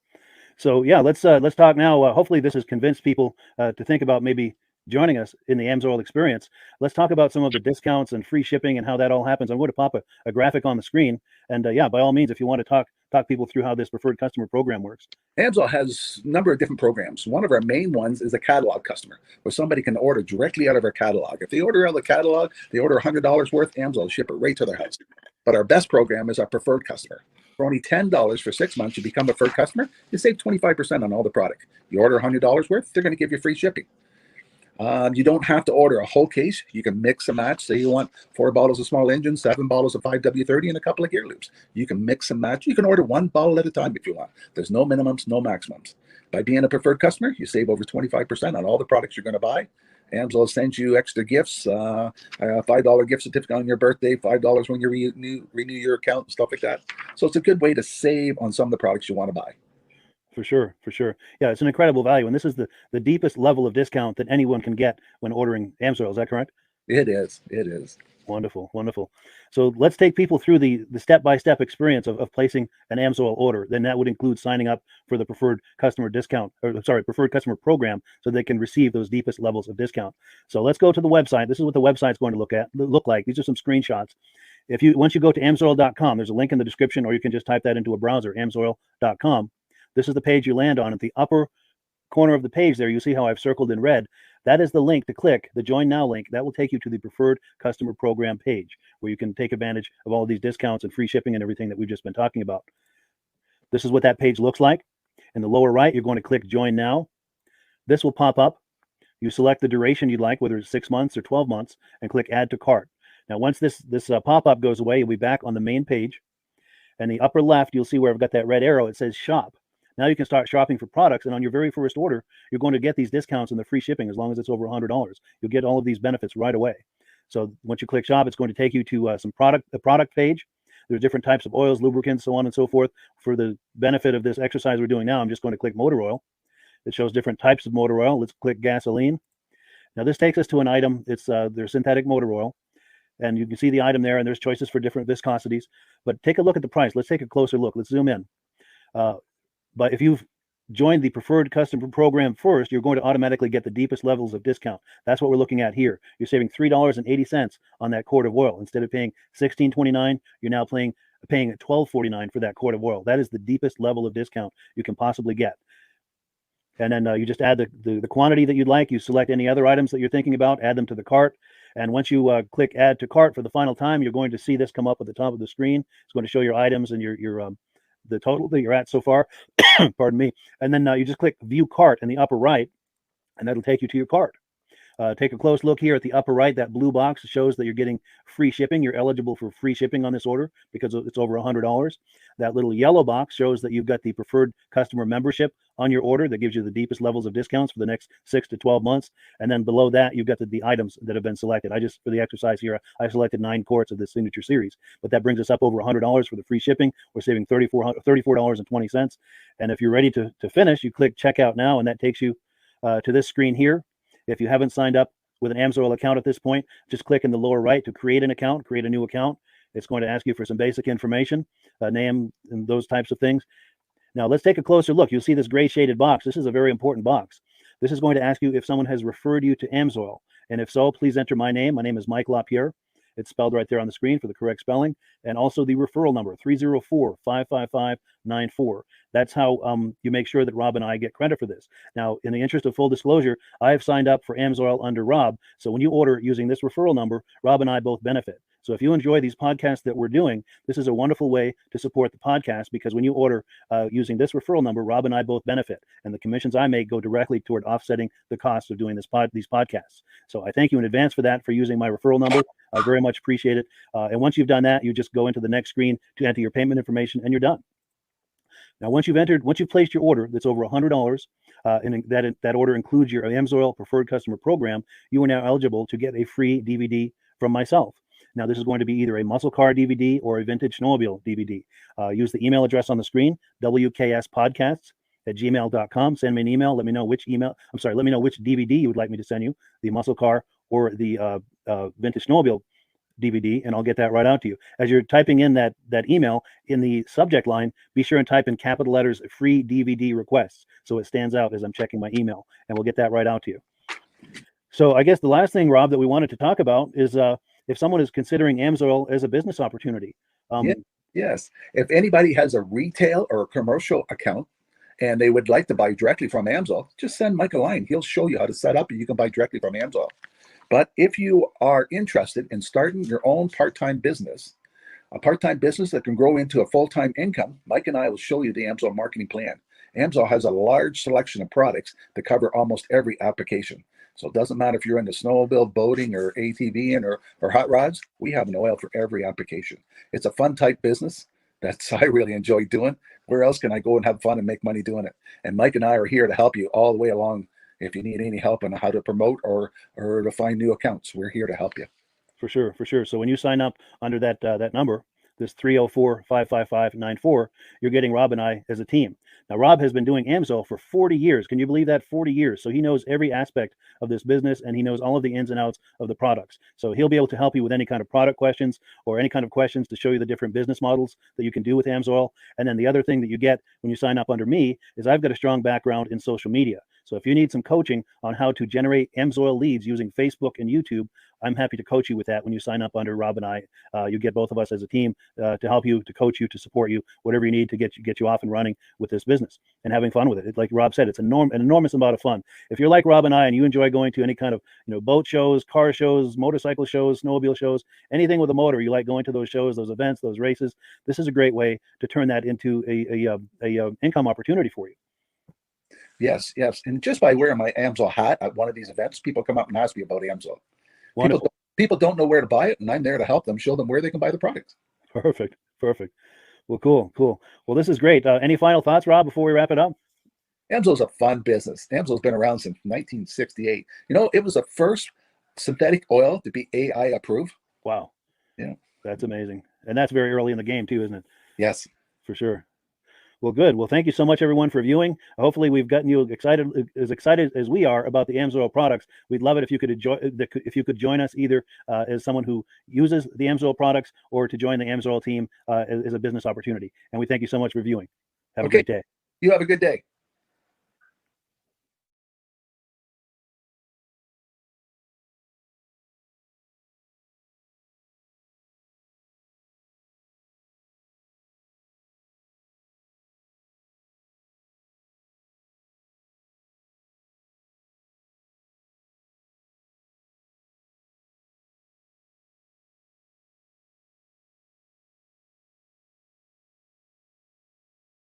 So yeah, let's talk now. Hopefully this has convinced people to think about maybe joining us in the Amsoil experience. Let's talk about some of the discounts and free shipping and how that all happens. I'm going to pop a graphic on the screen. And yeah, by all means, if you want to talk people through how this preferred customer program works. Amsoil has a number of different programs. One of our main ones is a catalog customer, where somebody can order directly out of our catalog. If they order out of the catalog, they order $100 worth, Amsoil will ship it right to their house. But our best program is our preferred customer. For only $10 for 6 months, you become a preferred customer, you save 25% on all the product. You order $100 worth, they're going to give you free shipping. You don't have to order a whole case. You can mix and match. Say you want 4 bottles of small engine, 7 bottles of 5W30, and a couple of gear loops. You can mix and match. You can order 1 bottle at a time if you want. There's no minimums, no maximums. By being a preferred customer, you save over 25% on all the products you're going to buy. Amsoil sends you extra gifts, $5 gift certificate on your birthday, $5 when you renew your account, and stuff like that. So it's a good way to save on some of the products you want to buy. For sure, for sure. Yeah, it's an incredible value. And this is the deepest level of discount that anyone can get when ordering Amsoil. Is that correct? It is. It is. Wonderful, wonderful. So let's take people through the step-by-step experience of placing an Amsoil order. Then that would include signing up for the preferred customer preferred customer program, so they can receive those deepest levels of discount. So let's go to the website. This is what the website's going to look like. These are some screenshots. Once you go to amsoil.com, there's a link in the description, or you can just type that into a browser, amsoil.com. This is the page you land on. At the upper corner of the page there, you see how I've circled in red. That is the link to click, the Join Now link. That will take you to the preferred customer program page, where you can take advantage of all these discounts and free shipping and everything that we've just been talking about. This is what that page looks like. In the lower right, you're going to click Join Now. This will pop up. You select the duration you'd like, whether it's 6 months or 12 months, and click Add to Cart. Now, once this pop-up goes away, you'll be back on the main page. And the upper left, you'll see where I've got that red arrow. It says Shop. Now you can start shopping for products, and on your very first order, you're going to get these discounts and the free shipping as long as it's over $100. You'll get all of these benefits right away. So once you click shop, it's going to take you to the product page. There's different types of oils, lubricants, so on and so forth. For the benefit of this exercise we're doing now, I'm just going to click motor oil. It shows different types of motor oil. Let's click gasoline. Now this takes us to an item. It's their synthetic motor oil. And you can see the item there, and there's choices for different viscosities. But take a look at the price. Let's take a closer look. Let's zoom in. But if you've joined the preferred customer program first, you're going to automatically get the deepest levels of discount. That's what we're looking at here. You're saving $3.80 on that quart of oil. Instead of paying $16.29, you're now paying $12.49 for that quart of oil. That is the deepest level of discount you can possibly get. And then you just add the quantity that you'd like. You select any other items that you're thinking about, add them to the cart. And once you click add to cart for the final time, you're going to see this come up at the top of the screen. It's going to show your items and your the total that you're at so far. Pardon me. And then you just click view cart in the upper right, and that'll take you to your cart. Take a close look here at the upper right. That blue box shows that you're getting free shipping. You're eligible for free shipping on this order because it's over $100. That little yellow box shows that you've got the preferred customer membership on your order that gives you the deepest levels of discounts for the next 6 to 12 months. And then below that, you've got the items that have been selected. For the exercise here, I selected 9 quarts of the signature series, but that brings us up over $100 for the free shipping. We're saving $34.20. And if you're ready to finish, you click checkout now, and that takes you to this screen here. If you haven't signed up with an AMSOIL account at this point, just click in the lower right to create an account, create a new account. It's going to ask you for some basic information, name and those types of things. Now let's take a closer look. You'll see this gray shaded box. This is a very important box. This is going to ask you if someone has referred you to AMSOIL. And if so, please enter my name. My name is Mike LaPierre. It's spelled right there on the screen for the correct spelling. And also the referral number, 304-555-94. That's how you make sure that Rob and I get credit for this. Now, in the interest of full disclosure, I have signed up for AMSOIL under Rob. So when you order using this referral number, Rob and I both benefit. So if you enjoy these podcasts that we're doing, this is a wonderful way to support the podcast, because when you order using this referral number, Rob and I both benefit. And the commissions I make go directly toward offsetting the cost of doing these podcasts. So I thank you in advance for that, for using my referral number. I very much appreciate it. And once you've done that, you just go into the next screen to enter your payment information, and you're done. Now, once you've placed your order that's over $100, and that order includes your AMSOIL preferred customer program, you are now eligible to get a free DVD from myself. Now, this is going to be either a muscle car DVD or a vintage snowmobile DVD. Use the email address on the screen, wkspodcasts@gmail.com. Send me an email. Let me know which DVD you would like me to send you, the muscle car or the vintage snowmobile DVD, and I'll get that right out to you. As you're typing in that email, in the subject line, be sure and type in capital letters free DVD requests, so it stands out as I'm checking my email, and we'll get that right out to you. So I guess the last thing, Rob, that we wanted to talk about is if someone is considering AMSOIL as a business opportunity. Yes. If anybody has a retail or a commercial account and they would like to buy directly from AMSOIL, just send Mike a line. He'll show you how to set up, and you can buy directly from AMSOIL. But if you are interested in starting your own part-time business, a part-time business that can grow into a full-time income, Mike and I will show you the AMSOIL marketing plan. AMSOIL has a large selection of products that cover almost every application. So it doesn't matter if you're into snowmobile, boating, or ATVing, or hot rods. We have an oil for every application. It's a fun type business that's I really enjoy doing. Where else can I go and have fun and make money doing it? And Mike and I are here to help you all the way along. If you need any help on how to promote or to find new accounts, we're here to help you. For sure. So when you sign up under that number, this 304-555-94, you're getting Rob and I as a team. Now, Rob has been doing AMSOIL for 40 years. Can you believe that? 40 years. So he knows every aspect of this business, and he knows all of the ins and outs of the products. So he'll be able to help you with any kind of product questions or any kind of questions to show you the different business models that you can do with AMSOIL. And then the other thing that you get when you sign up under me is I've got a strong background in social media. So if you need some coaching on how to generate AMSOIL leads using Facebook and YouTube, I'm happy to coach you with that when you sign up under Rob and I. You get both of us as a team to help you, to coach you, to support you, whatever you need to get you off and running with this business and having fun with it. Like Rob said, it's an enormous amount of fun. If you're like Rob and I and you enjoy going to any kind of boat shows, car shows, motorcycle shows, snowmobile shows, anything with a motor, you like going to those shows, those events, those races, this is a great way to turn that into a income opportunity for you. Yes. And just by wearing my AMSOIL hat at one of these events, people come up and ask me about AMSOIL. People don't know where to buy it, and I'm there to help them, show them where they can buy the product. Perfect. Well, cool, cool. Well, this is great. Any final thoughts, Rob, before we wrap it up? AMSO's a fun business. AMSO's been around since 1968. You know, it was the first synthetic oil to be AI approved. Wow. Yeah. That's amazing. And that's very early in the game too, isn't it? Yes. For sure. Well, good. Well, thank you so much, everyone, for viewing. Hopefully, we've gotten you excited as we are about the AMSOIL products. We'd love it if you could join us either as someone who uses the AMSOIL products or to join the AMSOIL team as a business opportunity. And we thank you so much for viewing. Have a great day. You have a good day.